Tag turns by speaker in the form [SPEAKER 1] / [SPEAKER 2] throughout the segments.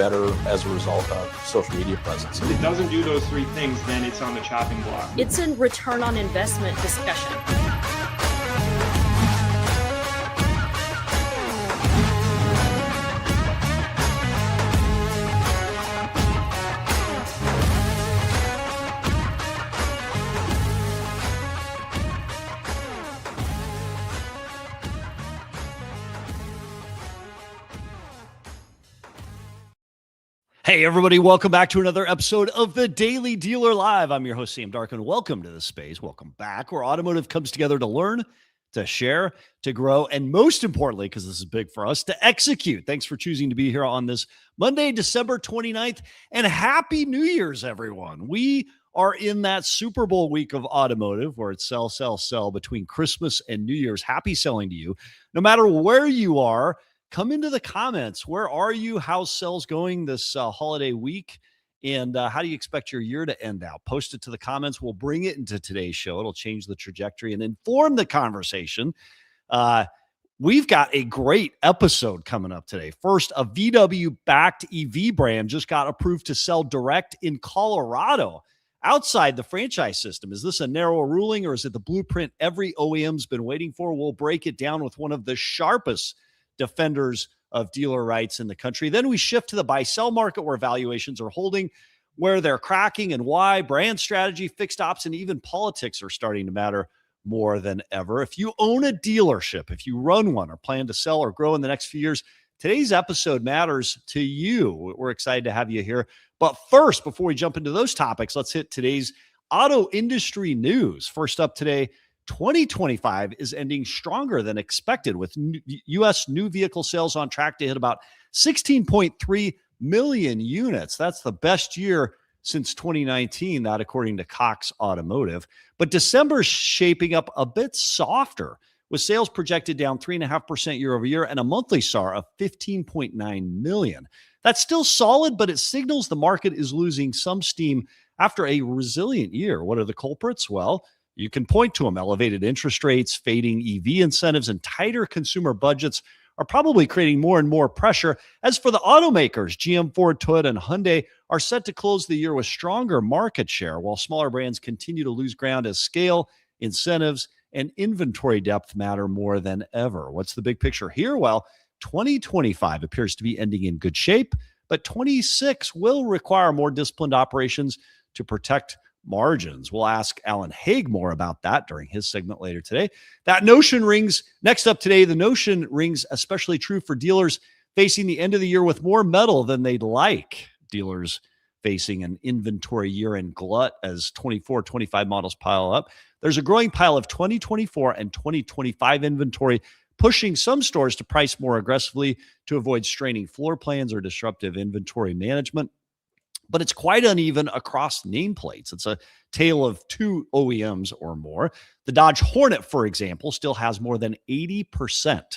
[SPEAKER 1] better as a result of social media presence.
[SPEAKER 2] If it doesn't do those three things, then it's on the chopping block.
[SPEAKER 3] It's a return on investment discussion.
[SPEAKER 4] Hey, everybody. Welcome back to another episode of the Daily Dealer Live. I'm your host, Sam Darkin. Welcome to the space. Welcome back, where automotive comes together to learn, to share, to grow, and most importantly, because this is big for us, to execute. Thanks for choosing to be here on this Monday, December 29th, and Happy New Year's, everyone. We are in that Super Bowl week of automotive where it's sell, sell, sell between Christmas and New Year's. Happy selling to you. No matter where you are, come into the comments. Where are you? How's sales going this holiday week? And how do you expect your year to end out? Post it to the comments. We'll bring it into today's show. It'll change the trajectory and inform the conversation. We've got a great episode coming up today. First, a VW-backed EV brand just got approved to sell direct in Colorado outside the franchise system. Is this a narrow ruling, or is it the blueprint every OEM's been waiting for? We'll break it down with one of the sharpest defenders of dealer rights in the country. Then we shift to the buy-sell market, where valuations are holding, where they're cracking, and why. Brand strategy, fixed ops, and even politics are starting to matter more than ever. If you own a dealership, if you run one or plan to sell or grow in the next few years, today's episode matters to you. We're excited to have you here. But first, before we jump into those topics, let's hit today's auto industry news. First up today, 2025 is ending stronger than expected, with U.S. new vehicle sales on track to hit about 16.3 million units. That's the best year since 2019, that according to Cox Automotive. But December's shaping up a bit softer, with sales projected down 3.5% year over year and a monthly SAAR of 15.9 million. That's still solid, but it signals the market is losing some steam after a resilient year. What are the culprits? Well, you can point to them. Elevated interest rates, fading EV incentives, and tighter consumer budgets are probably creating more and more pressure. As for the automakers, GM, Ford, Toyota, and Hyundai are set to close the year with stronger market share, while smaller brands continue to lose ground as scale, incentives, and inventory depth matter more than ever. What's the big picture here? Well, 2025 appears to be ending in good shape, but 26 will require more disciplined operations to protect margins. We'll ask Alan Haig more about that during his segment later today. That notion rings next up today. The notion rings especially true for dealers facing the end of the year with more metal than they'd like. Dealers facing an inventory year-end glut as 24-25 models pile up. There's a growing pile of 2024 and 2025 inventory, pushing some stores to price more aggressively to avoid straining floor plans or disruptive inventory management. But it's quite uneven across nameplates. It's a tale of two OEMs or more. The Dodge Hornet, for example, still has more than 80%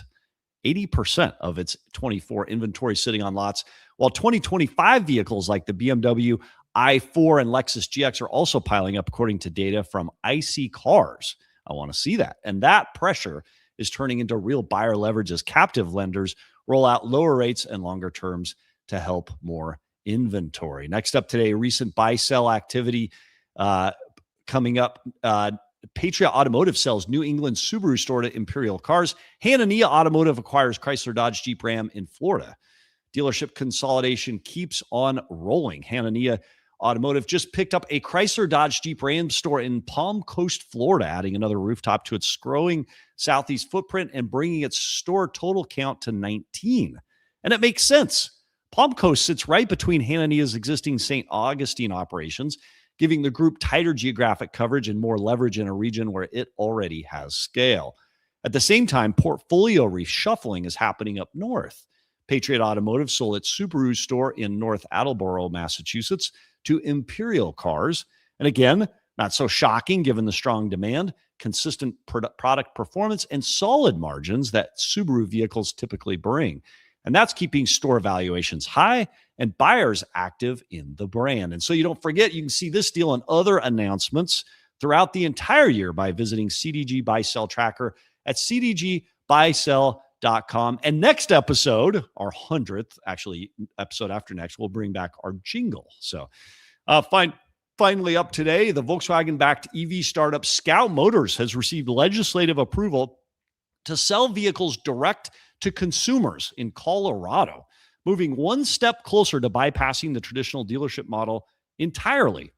[SPEAKER 4] of its 24 inventory sitting on lots, while 2025 vehicles like the BMW i4 and Lexus GX are also piling up, according to data from IC Cars. I want to see that. And that pressure is turning into real buyer leverage as captive lenders roll out lower rates and longer terms to help more inventory. Next up today, recent buy-sell activity coming up. Patriot Automotive sells New England Subaru store to Imperial Cars. Hanania Automotive acquires Chrysler Dodge Jeep Ram in Florida. Dealership consolidation keeps on rolling. Hanania Automotive just picked up a Chrysler Dodge Jeep Ram store in Palm Coast, Florida, adding another rooftop to its growing southeast footprint and bringing its store total count to 19. And it makes sense. Palm Coast sits right between Hanania's existing St. Augustine operations, giving the group tighter geographic coverage and more leverage in a region where it already has scale. At the same time, portfolio reshuffling is happening up north. Patriot Automotive sold its Subaru store in North Attleboro, Massachusetts, to Imperial Cars. And again, not so shocking given the strong demand, consistent product performance, and solid margins that Subaru vehicles typically bring. And that's keeping store valuations high and buyers active in the brand. And so you don't forget, you can see this deal and other announcements throughout the entire year by visiting CDG Buy Sell Tracker at cdgbuySell.com. scout.com. And next episode, our 100th, actually, episode after next, we'll bring back our jingle. So finally up today, the Volkswagen-backed EV startup Scout Motors has received legislative approval to sell vehicles direct to consumers in Colorado, moving one step closer to bypassing the traditional dealership model entirely.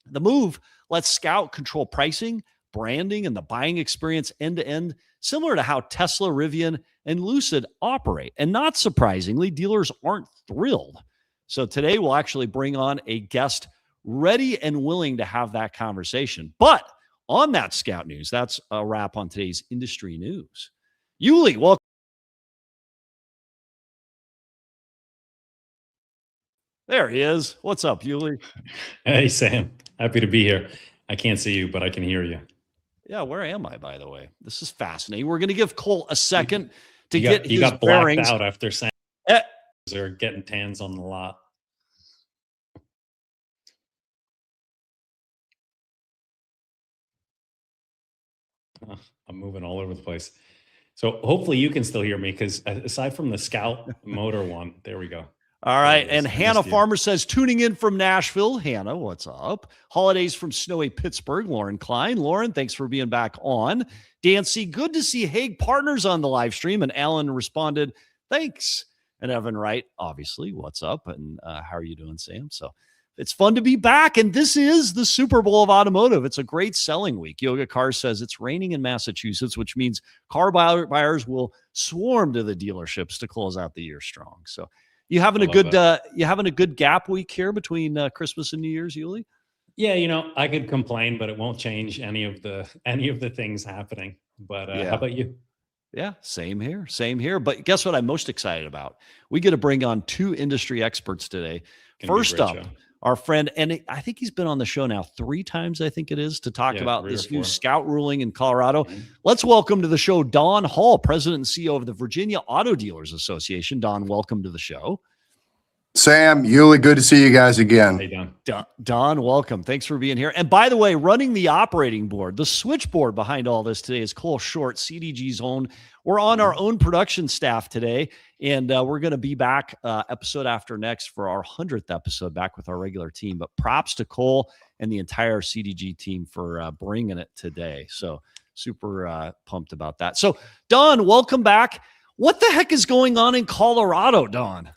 [SPEAKER 4] The move lets Scout control pricing, branding, and the buying experience end-to-end, similar to how Tesla, Rivian, and Lucid operate. And not surprisingly, dealers aren't thrilled. So today we'll actually bring on a guest ready and willing to have that conversation. But on that Scout news, that's a wrap on today's industry news. Yuli, welcome. There he is. What's up, Yuli?
[SPEAKER 5] Hey, Sam. Happy to be here. I can't see you, but I can hear you.
[SPEAKER 4] Yeah, where am I, by the way? This is fascinating. We're going to give Cole a second to
[SPEAKER 5] You
[SPEAKER 4] get his
[SPEAKER 5] got blacked
[SPEAKER 4] bearings.
[SPEAKER 5] out after saying
[SPEAKER 4] Eh.
[SPEAKER 5] they're getting tans on the lot. I'm moving all over the place. So hopefully you can still hear me, because aside from the Scout motor one, there we go.
[SPEAKER 4] All right. And
[SPEAKER 5] I
[SPEAKER 4] Hannah
[SPEAKER 5] missed you.
[SPEAKER 4] Farmer says, tuning in from Nashville. Hannah, what's up? Holidays from snowy Pittsburgh. Lauren Klein. Lauren, thanks for being back on. Dan C., good to see Haig Partners on the live stream. And Alan responded, thanks. And Evan Wright, obviously, what's up? And how are you doing, Sam? So it's fun to be back. And this is the Super Bowl of automotive. It's a great selling week. Yoga Car says it's raining in Massachusetts, which means car buyers will swarm to the dealerships to close out the year strong. So you having a good gap week here between Christmas and New Year's, Yuli?
[SPEAKER 5] Yeah, I could complain, but it won't change any of the things happening. But how about you?
[SPEAKER 4] Yeah, same here. But guess what I'm most excited about? We get to bring on two industry experts today. First up, our friend, and I think he's been on the show now 3 times, I think it is, to talk about this new Scout ruling in Colorado. Mm-hmm. Let's welcome to the show Don Hall, President and CEO of the Virginia Auto Dealers Association. Don, welcome to the show.
[SPEAKER 6] Sam, Yuli, good to see you guys again.
[SPEAKER 5] Hey,
[SPEAKER 4] Don, welcome. Thanks for being here. And by the way, running the operating board, the switchboard behind all this today is Cole Short, CDG's own. We're on our own production staff today, and we're going to be back episode after next for our 100th episode, back with our regular team. But props to Cole and the entire CDG team for bringing it today. So super pumped about that. So Don, welcome back. What the heck is going on in Colorado, Don?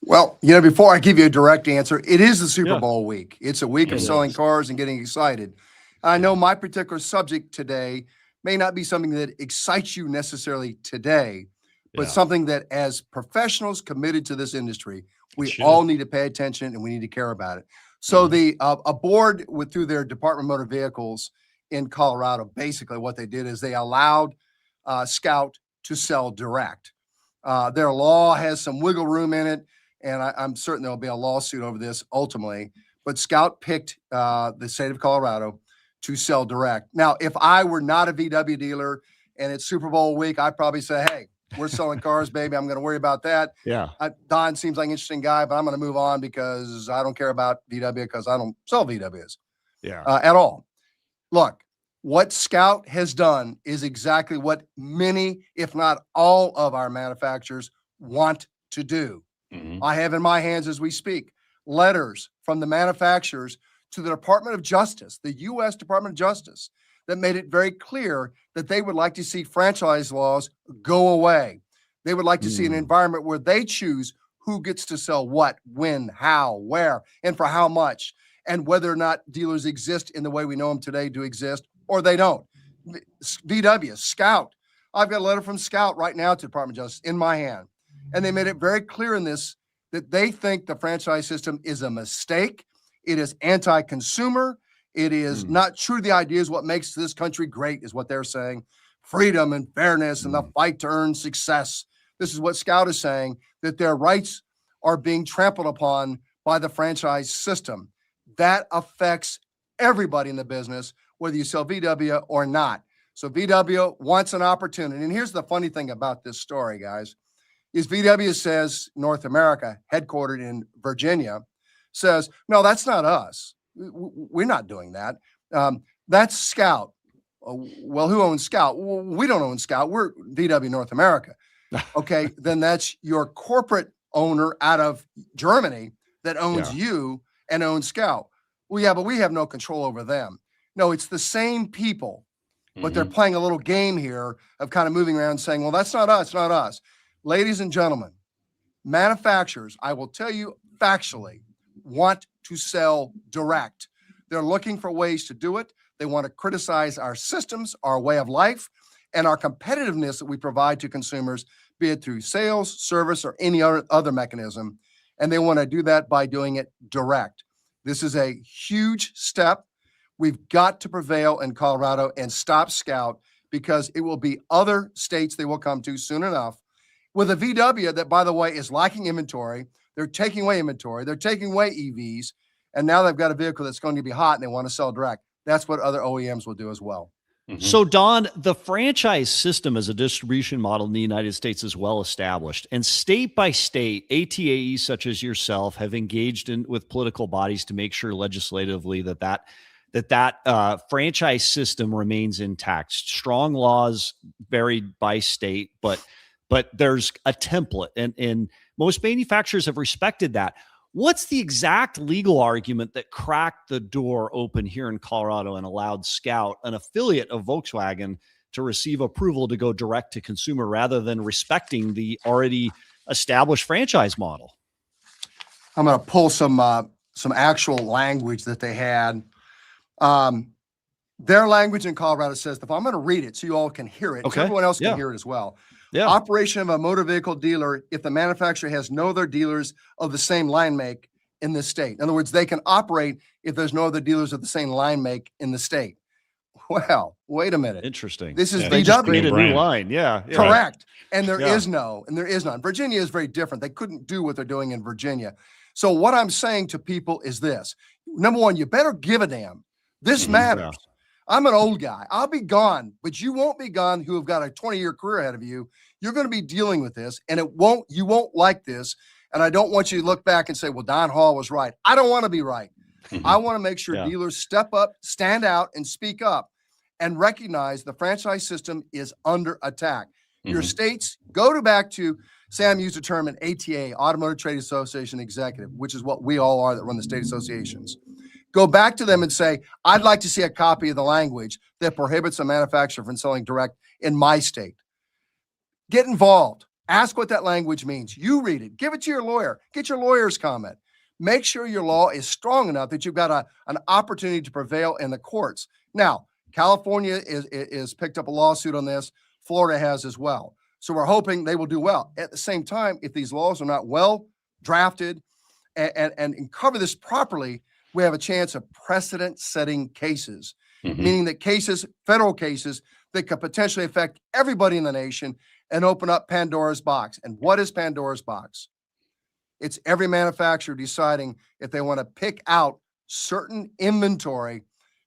[SPEAKER 6] Well, before I give you a direct answer, it is the Super Bowl week. It's a week of selling cars and getting excited. I know my particular subject today may not be something that excites you necessarily today, but something that as professionals committed to this industry, we all need to pay attention and we need to care about it. So the a board through their Department of Motor Vehicles in Colorado, basically what they did is they allowed Scout to sell direct. Their law has some wiggle room in it, and I'm certain there'll be a lawsuit over this ultimately. But Scout picked the state of Colorado to sell direct. Now, if I were not a VW dealer and it's Super Bowl week, I'd probably say, hey, we're selling cars, baby. I'm going to worry about that.
[SPEAKER 4] Yeah.
[SPEAKER 6] Don seems like an interesting guy, but I'm going to move on because I don't care about VW because I don't sell VWs at all. Look, what Scout has done is exactly what many, if not all of our manufacturers want to do. Mm-hmm. I have in my hands as we speak letters from the manufacturers to the Department of Justice, the U.S. Department of Justice, that made it very clear that they would like to see franchise laws go away. They would like to see an environment where they choose who gets to sell what, when, how, where, and for how much, and whether or not dealers exist in the way we know them today do exist, or they don't. VW, Scout. I've got a letter from Scout right now to the Department of Justice in my hand. And they made it very clear in this that they think the franchise system is a mistake. It is anti-consumer. It is not true to the ideas. What makes this country great is what they're saying. Freedom and fairness and the fight to earn success. This is what Scout is saying, that their rights are being trampled upon by the franchise system. That affects everybody in the business, whether you sell VW or not. So VW wants an opportunity. And here's the funny thing about this story, guys, is VW says North America, headquartered in Virginia, says, no, that's not us. We're not doing that. That's Scout. Well, who owns Scout? Well, we don't own Scout. We're VW North America. okay, then that's your corporate owner out of Germany that owns you and owns Scout. Well, yeah, but we have no control over them. No, it's the same people, but they're playing a little game here of kind of moving around saying, well, that's not us, not us. Ladies and gentlemen, manufacturers, I will tell you factually, want to sell direct. They're looking for ways to do it. They want to criticize our systems, our way of life, and our competitiveness that we provide to consumers, be it through sales, service, or any other mechanism. And they want to do that by doing it direct. This is a huge step. We've got to prevail in Colorado and stop Scout, because it will be other states they will come to soon enough with a VW that, by the way, is lacking inventory. They're taking away inventory. They're taking away EVs. And now they've got a vehicle that's going to be hot and they want to sell direct. That's what other OEMs will do as well.
[SPEAKER 4] So, Don, the franchise system as a distribution model in the United States is well established, and state by state, ATAEs such as yourself have engaged with political bodies to make sure legislatively that franchise system remains intact. Strong laws vary by state, but there's a template, and most manufacturers have respected that. What's the exact legal argument that cracked the door open here in Colorado and allowed Scout, an affiliate of Volkswagen, to receive approval to go direct to consumer rather than respecting the already established franchise model?
[SPEAKER 6] I'm going to pull some actual language that they had. Their language in Colorado says, if I'm going to read it so you all can hear it, so everyone else can hear it as well. Operation of a motor vehicle dealer if the manufacturer has no other dealers of the same line make in the state. In other words, they can operate if there's no other dealers of the same line make in the state. Well, wait a minute.
[SPEAKER 4] Interesting.
[SPEAKER 6] This is
[SPEAKER 4] They just
[SPEAKER 6] VW.
[SPEAKER 4] created a new line.
[SPEAKER 6] Correct. And there is none. Virginia is very different. They couldn't do what they're doing in Virginia. So what I'm saying to people is this. Number one, you better give a damn. This matters. I'm an old guy. I'll be gone, but you won't be gone who have got a 20-year career ahead of you. You're going to be dealing with this, and you won't like this. And I don't want you to look back and say, well, Don Hall was right. I don't want to be right. I want to make sure dealers step up, stand out, and speak up and recognize the franchise system is under attack. Your states, back to, Sam used the term an ATA, Automotive Trade Association Executive, which is what we all are that run the state associations. Go back to them and say, I'd like to see a copy of the language that prohibits a manufacturer from selling direct in my state. Get involved. Ask what that language means. You read it. Give it to your lawyer. Get your lawyer's comment. Make sure your law is strong enough that you've got an opportunity to prevail in the courts. Now, California is picked up a lawsuit on this. Florida has as well. So we're hoping they will do well. At the same time, if these laws are not well drafted and cover this properly, we have a chance of precedent-setting cases, meaning that federal cases that could potentially affect everybody in the nation and open up Pandora's box. And what is Pandora's box? It's every manufacturer deciding if they want to pick out certain inventory,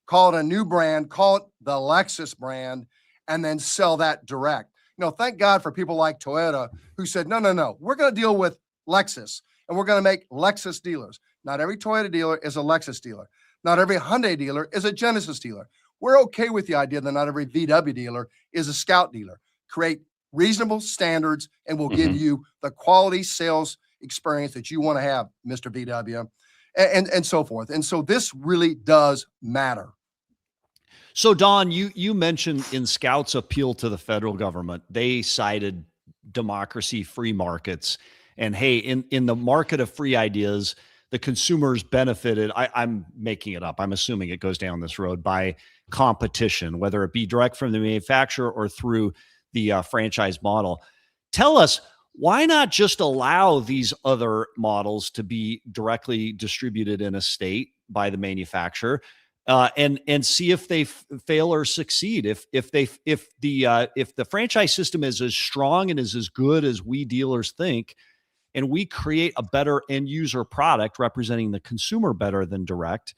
[SPEAKER 6] call it a new brand, call it the Lexus brand, and then sell that direct. Thank God for people like Toyota who said, no, we're going to deal with Lexus and we're going to make Lexus dealers. Not every Toyota dealer is a Lexus dealer. Not every Hyundai dealer is a Genesis dealer. We're okay with the idea that not every VW dealer is a Scout dealer. Create reasonable standards and we'll give you the quality sales experience that you want to have, Mr. VW, and so forth. And so this really does matter.
[SPEAKER 4] So, Don, you mentioned in Scout's appeal to the federal government, they cited democracy, free markets, and hey, in the market of free ideas, the consumers benefited. I'm making it up. I'm assuming it goes down this road by competition, whether it be direct from the manufacturer or through the franchise model. Tell us, why not just allow these other models to be directly distributed in a state by the manufacturer? And see if they fail or succeed. If the franchise system is as strong and is as good as we dealers think, and we create a better end user product representing the consumer better than direct,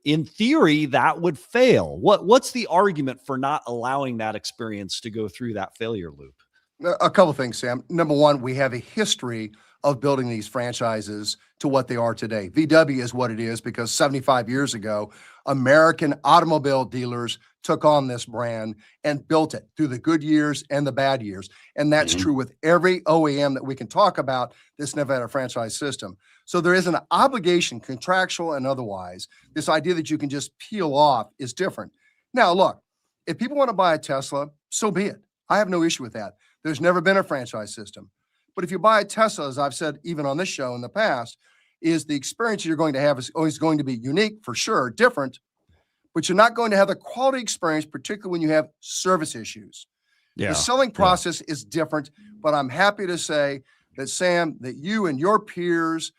[SPEAKER 4] in theory that would fail. What's the argument for not allowing that experience to go through that failure loop?
[SPEAKER 6] A couple of things, Sam. Number one, we have a history of building these franchises to what they are today. VW is what it is because 75 years ago, American automobile dealers took on this brand and built it through the good years and the bad years. And that's true with every OEM that we can talk about this never had a franchise system. So there is an obligation, contractual and otherwise. This idea that you can just peel off is different. Now, look, if people want to buy a Tesla, so be it. I have no issue with that. There's never been a franchise system. But if you buy a Tesla, as I've said, even on this show in the past, is the experience you're going to have is always going to be unique for sure, different, but you're not going to have the quality experience, particularly when you have service issues. The selling process is different, but I'm happy to say that, Sam, that you and your peers,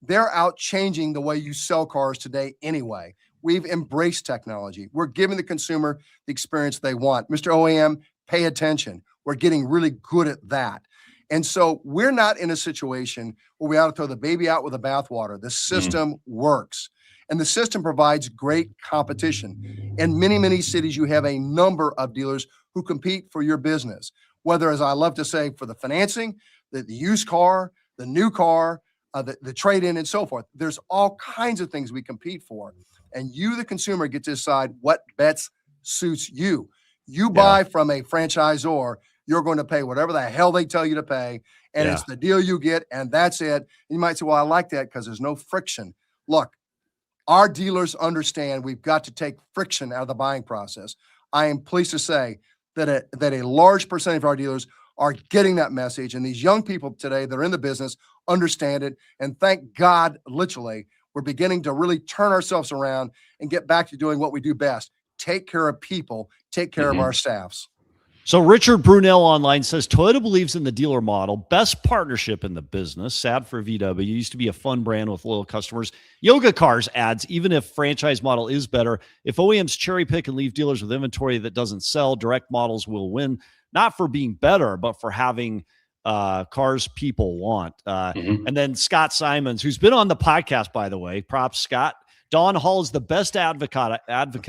[SPEAKER 6] they're out changing the way you sell cars today anyway. We've embraced technology. We're giving the consumer the experience they want. Mr. OEM, pay attention. We're getting really good at that. And so we're not in a situation where we ought to throw the baby out with the bathwater. The system works, and the system provides great competition. In many, many cities, you have a number of dealers who compete for your business, whether, as I love to say, for the financing, the used car, the new car, the trade-in, and so forth. There's all kinds of things we compete for. And you, the consumer, get to decide what bets suits you. You buy from a franchisor, you're going to pay whatever the hell they tell you to pay, and it's the deal you get, and that's it. You might say, well, I like that because there's no friction. Look, our dealers understand we've got to take friction out of the buying process. I am pleased to say that a large percentage of our dealers are getting that message, and these young people today that are in the business understand it, and thank God, literally, we're beginning to really turn ourselves around and get back to doing what we do best. Take care of people, take care of our staffs.
[SPEAKER 4] So Richard Brunel online says, Toyota believes in the dealer model, best partnership in the business. Sad for VW. Used to be a fun brand with loyal customers. Yoga Cars adds, even if franchise model is better, if OEMs cherry pick and leave dealers with inventory that doesn't sell, direct models will win, not for being better, but for having cars people want. And then Scott Simons, who's been on the podcast, by the way, props Scott. Don Hall is the best advocate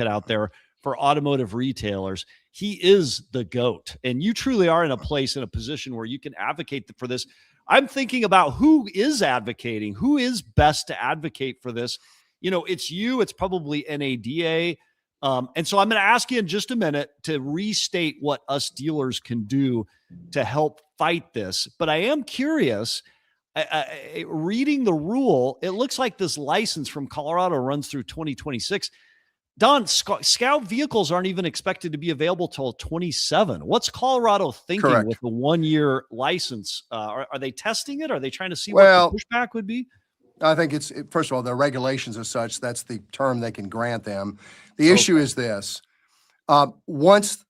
[SPEAKER 4] out there for automotive retailers. He is the GOAT, and you truly are in a place, in a position where you can advocate for this. I'm thinking about who is advocating, who is best to advocate for this. You know, it's you, it's probably NADA. And so I'm going to ask you in just a minute to restate what us dealers can do to help fight this. But I am curious, reading the rule, it looks like this license from Colorado runs through 2026. Don, Scout vehicles aren't even expected to be available till 27. What's Colorado thinking with the 1-year license? Are they testing it? Are they trying to see what the pushback would be?
[SPEAKER 6] I think first of all, the regulations are such, that's the term they can grant them. The issue is this. Once,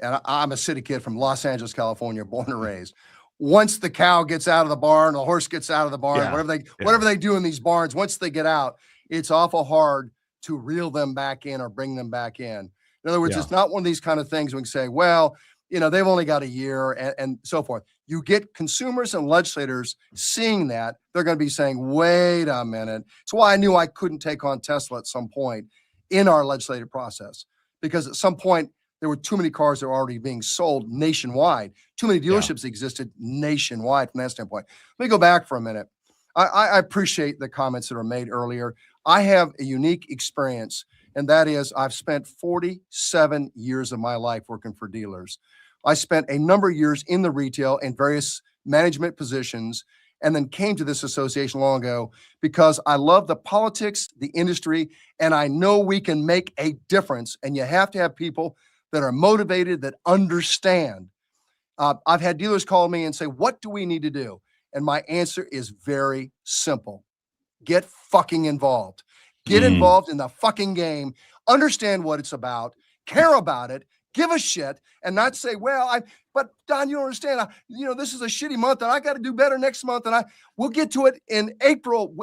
[SPEAKER 6] and I'm a city kid from Los Angeles, California, born and raised. Once the cow gets out of the barn, the horse gets out of the barn, whatever they do in these barns, once they get out, it's awful hard to reel them back in or bring them back in. In other words, it's not one of these kind of things we can say, well, you know, they've only got a year and so forth. You get consumers and legislators seeing that, they're going to be saying, wait a minute. It's why I knew I couldn't take on Tesla at some point in our legislative process, because at some point there were too many cars that were already being sold nationwide. Too many dealerships existed nationwide from that standpoint. Let me go back for a minute. I appreciate the comments that were made earlier. I have a unique experience, and that is I've spent 47 years of my life working for dealers. I spent a number of years in the retail in various management positions, and then came to this association long ago because I love the politics, the industry, and I know we can make a difference. And you have to have people that are motivated, that understand. I've had dealers call me and say, what do we need to do? And my answer is very simple. Get fucking involved. Get involved in the fucking game. Understand what it's about. Care about it. Give a shit, and not say, well, but Don, you don't understand. This is a shitty month, and I got to do better next month, and we'll get to it in April.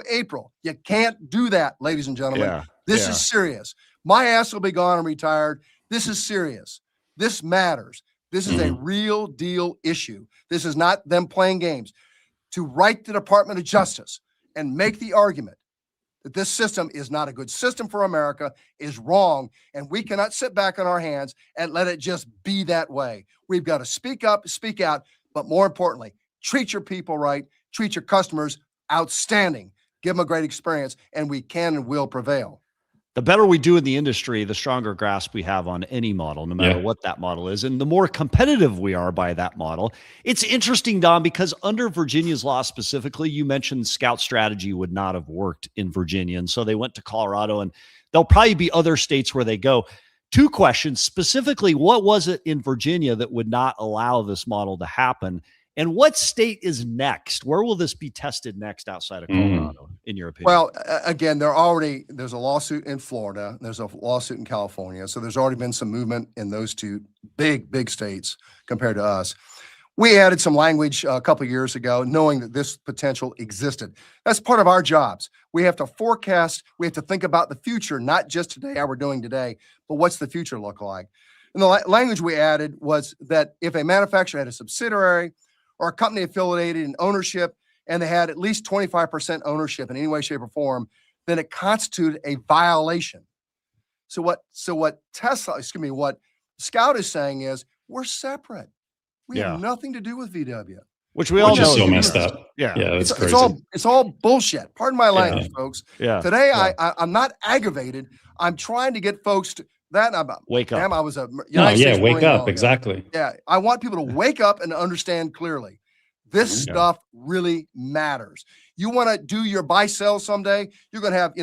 [SPEAKER 6] You can't do that, ladies and gentlemen. This is serious. My ass will be gone and retired. This is serious. This matters. This is a real deal issue. This is not them playing games. To write the Department of Justice and make the argument that this system is not a good system for America is wrong, and we cannot sit back on our hands and let it just be that way. We've got to speak up, speak out, but more importantly, treat your people right, treat your customers outstanding, give them a great experience, and we can and will prevail.
[SPEAKER 4] The better we do in the industry, the stronger grasp we have on any model, no matter what that model is. And the more competitive we are by that model. It's interesting, Don, because under Virginia's law specifically, you mentioned scout strategy would not have worked in Virginia. And so they went to Colorado, and there'll probably be other states where they go. Two questions. Specifically, what was it in Virginia that would not allow this model to happen? And what state is next? Where will this be tested next outside of Colorado, in your opinion?
[SPEAKER 6] Well, again, there's a lawsuit in Florida. There's a lawsuit in California. So there's already been some movement in those two big states compared to us. We added some language a couple of years ago, knowing that this potential existed. That's part of our jobs. We have to forecast. We have to think about the future, not just today, how we're doing today, but what's the future look like? And the language we added was that if a manufacturer had a subsidiary or a company affiliated in ownership, and they had at least 25% ownership in any way, shape, or form, then it constituted a violation. So what Scout is saying is, we're separate. We have nothing to do with VW.
[SPEAKER 4] Which we all know
[SPEAKER 5] is so messed up. Yeah, that's crazy.
[SPEAKER 6] It's all bullshit. Pardon my language, folks.
[SPEAKER 4] Yeah.
[SPEAKER 6] Today, I'm not aggravated. I'm trying to get folks to that.
[SPEAKER 4] Wake up.
[SPEAKER 6] Damn, I was a
[SPEAKER 5] wake up. Exactly.
[SPEAKER 6] Yeah, I want people to wake up and understand clearly. This stuff really matters. You want to do your buy sell someday? You're going to have,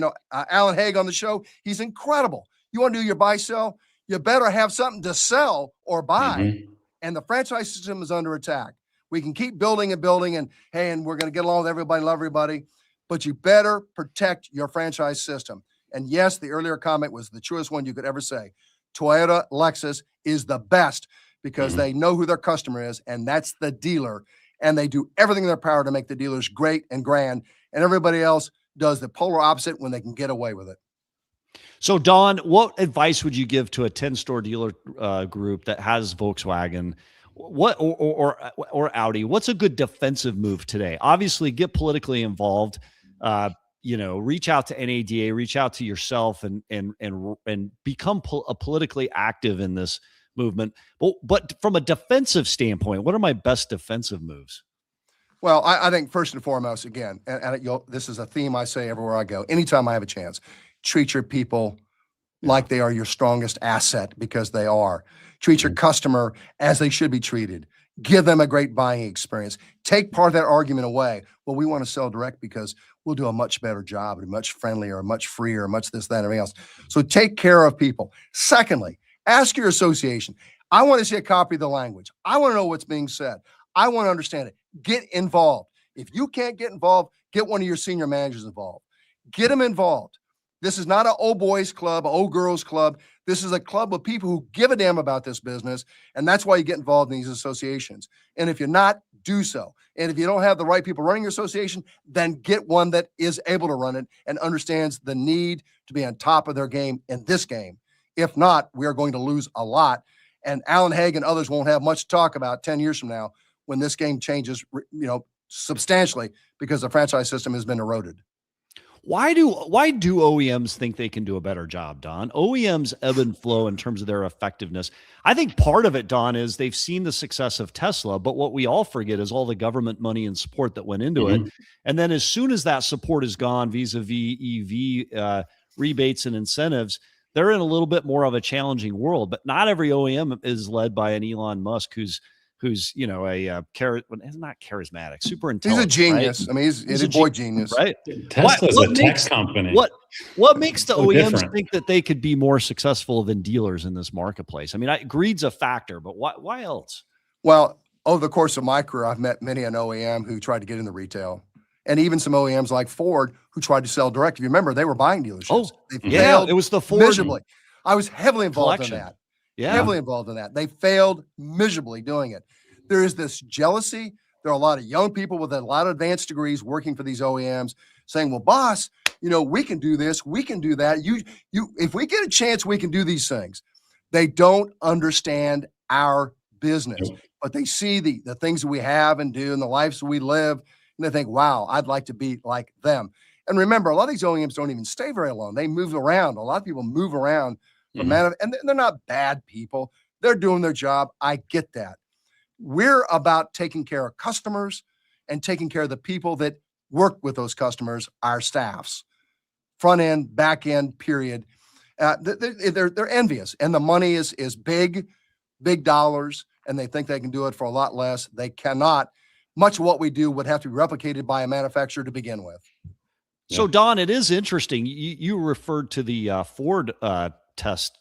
[SPEAKER 6] Alan Haig on the show. He's incredible. You want to do your buy sell? You better have something to sell or buy. And the franchise system is under attack. We can keep building and we're going to get along with everybody, love everybody, but you better protect your franchise system. And yes, the earlier comment was the truest one you could ever say. Toyota, Lexus is the best because they know who their customer is, and that's the dealer. And they do everything in their power to make the dealers great and grand. And everybody else does the polar opposite when they can get away with it.
[SPEAKER 4] So, Don, what advice would you give to a 10-store dealer group that has Volkswagen or Audi? What's a good defensive move today? Obviously, get politically involved. Reach out to NADA, reach out to yourself, and become politically active in this movement. But from a defensive standpoint, what are my best defensive moves?
[SPEAKER 6] Well, I think first and foremost, again, and this is a theme I say everywhere I go. Anytime I have a chance, treat your people like they are your strongest asset, because they are. Treat your customer as they should be treated. Give them a great buying experience. Take part of that argument away. Well, we want to sell direct because we'll do a much better job, and much friendlier, much freer, much this, that, and everything else. So take care of people. Secondly, ask your association. I want to see a copy of the language. I want to know what's being said. I want to understand it. Get involved. If you can't get involved, get one of your senior managers involved. Get them involved. This is not an old boys club, an old girls club. This is a club of people who give a damn about this business, and that's why you get involved in these associations. And if you're not, do so. And if you don't have the right people running your association, then get one that is able to run it and understands the need to be on top of their game in this game. If not, we are going to lose a lot. And Alan Haig and others won't have much to talk about 10 years from now when this game changes, substantially, because the franchise system has been eroded.
[SPEAKER 4] Why do OEMs think they can do a better job, Don? OEMs ebb and flow in terms of their effectiveness. I think part of it, Don, is they've seen the success of Tesla, but what we all forget is all the government money and support that went into it. And then as soon as that support is gone vis-a-vis EV rebates and incentives, they're in a little bit more of a challenging world. But not every OEM is led by an Elon Musk who's not charismatic, super intelligent.
[SPEAKER 6] He's a genius.
[SPEAKER 4] Right?
[SPEAKER 6] I mean, he's a boy genius,
[SPEAKER 4] right?
[SPEAKER 5] Tesla's a tech company.
[SPEAKER 4] What makes the OEMs
[SPEAKER 5] different.
[SPEAKER 4] think that they could be more successful than dealers in this marketplace? I mean, greed's a factor, but why else?
[SPEAKER 6] Well, over the course of my career, I've met many an OEM who tried to get into retail, and even some OEMs like Ford who tried to sell direct. If you remember, they were buying dealerships. They failed
[SPEAKER 4] it was the Ford
[SPEAKER 6] miserably. I was heavily involved in that.
[SPEAKER 4] Yeah.
[SPEAKER 6] Heavily involved in that. They failed miserably doing it. There is this jealousy. There are a lot of young people with a lot of advanced degrees working for these OEMs saying, well, boss, we can do this. We can do that. If we get a chance, we can do these things. They don't understand our business, but they see the things that we have and do and the lives that we live. And they think, wow, I'd like to be like them. And remember, a lot of these OEMs don't even stay very long. They move around. A lot of people move around and they're not bad people. They're doing their job. I get that. We're about taking care of customers and taking care of the people that work with those customers, our staffs, front end, back end, period. They're envious, and the money is big dollars, and they think they can do it for a lot less. They cannot. Much of what we do would have to be replicated by a manufacturer to begin with.
[SPEAKER 4] So, Don, it is interesting. You referred to the Ford test.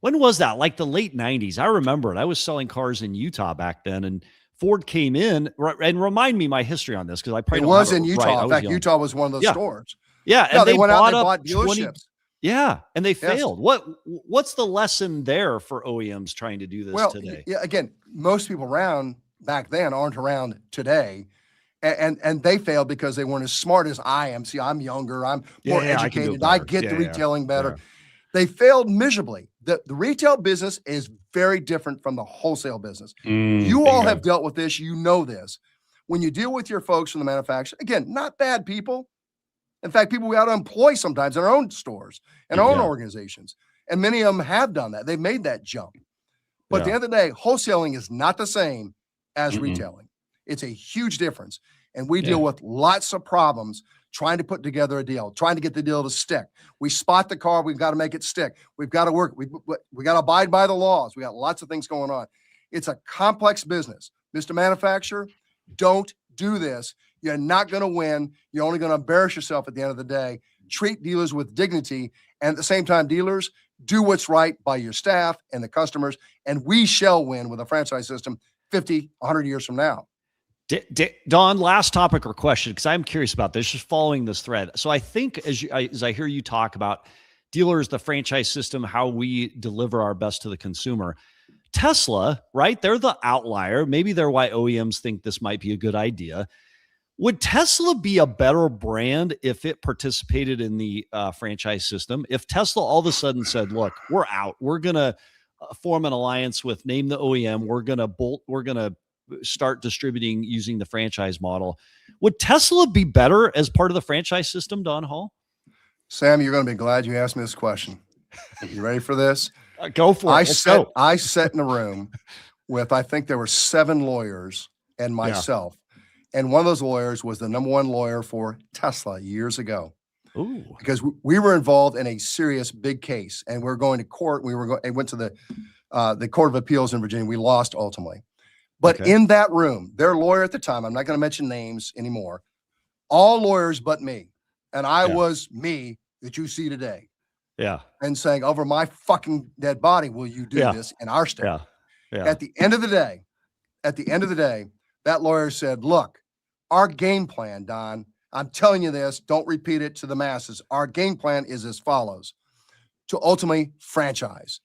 [SPEAKER 4] When was that? Like the late 90s. I remember it. I was selling cars in Utah back then, and Ford came in, and remind me my history on this, because I probably
[SPEAKER 6] it was in Utah.
[SPEAKER 4] Right.
[SPEAKER 6] In fact, Utah was one of those stores.
[SPEAKER 4] Yeah,
[SPEAKER 6] and
[SPEAKER 4] they
[SPEAKER 6] went out and they
[SPEAKER 4] up
[SPEAKER 6] bought dealerships.
[SPEAKER 4] And they failed. What's the lesson there for OEMs trying to do this today?
[SPEAKER 6] Yeah, again, most people around back then aren't around today. And they failed because they weren't as smart as I am. See, I'm younger, I'm more educated, I get the retailing better. Yeah. They failed miserably. The retail business is very different from the wholesale business. You all have dealt with this, you know this. When you deal with your folks from the manufacturer, again, not bad people. In fact, people we ought to employ sometimes in our own stores and our own organizations. And many of them have done that. They've made that jump. But at the end of the day, wholesaling is not the same as retailing. It's a huge difference. And we deal with lots of problems trying to put together a deal, trying to get the deal to stick. We spot the car. We've got to make it stick. We've got to work. We got to abide by the laws. We got lots of things going on. It's a complex business. Mr. Manufacturer, don't do this. You're not going to win. You're only going to embarrass yourself at the end of the day. Treat dealers with dignity. And at the same time, dealers, do what's right by your staff and the customers. And we shall win with a franchise system 50, 100 years from now.
[SPEAKER 4] Don, last topic or question, because I'm curious about this, just following this thread. So I think as I hear you talk about dealers, the franchise system, how we deliver our best to the consumer, Tesla, right? They're the outlier. Maybe they're why OEMs think this might be a good idea. Would Tesla be a better brand if it participated in the franchise system? If Tesla all of a sudden said, look, we're out, we're going to form an alliance with name the OEM, we're going to start distributing using the franchise model. Would Tesla be better as part of the franchise system, Don Hall?
[SPEAKER 6] Sam, you're going to be glad you asked me this question. You ready for this?
[SPEAKER 4] Go for it.
[SPEAKER 6] I sat in a room with, I think there were 7 lawyers and myself. And one of those lawyers was the #1 lawyer for Tesla years ago.
[SPEAKER 4] Ooh.
[SPEAKER 6] Because we were involved in a serious big case, and we were going to court. I went to the Court of Appeals in Virginia. We lost ultimately. But in that room, their lawyer at the time, I'm not going to mention names anymore, all lawyers but me. And I was me that you see today.
[SPEAKER 4] Yeah.
[SPEAKER 6] And saying, over my fucking dead body, will you do this in our state?
[SPEAKER 4] Yeah.
[SPEAKER 6] At the end of the day, that lawyer said, look, our game plan, Don, I'm telling you this, don't repeat it to the masses. Our game plan is as follows: to ultimately franchise.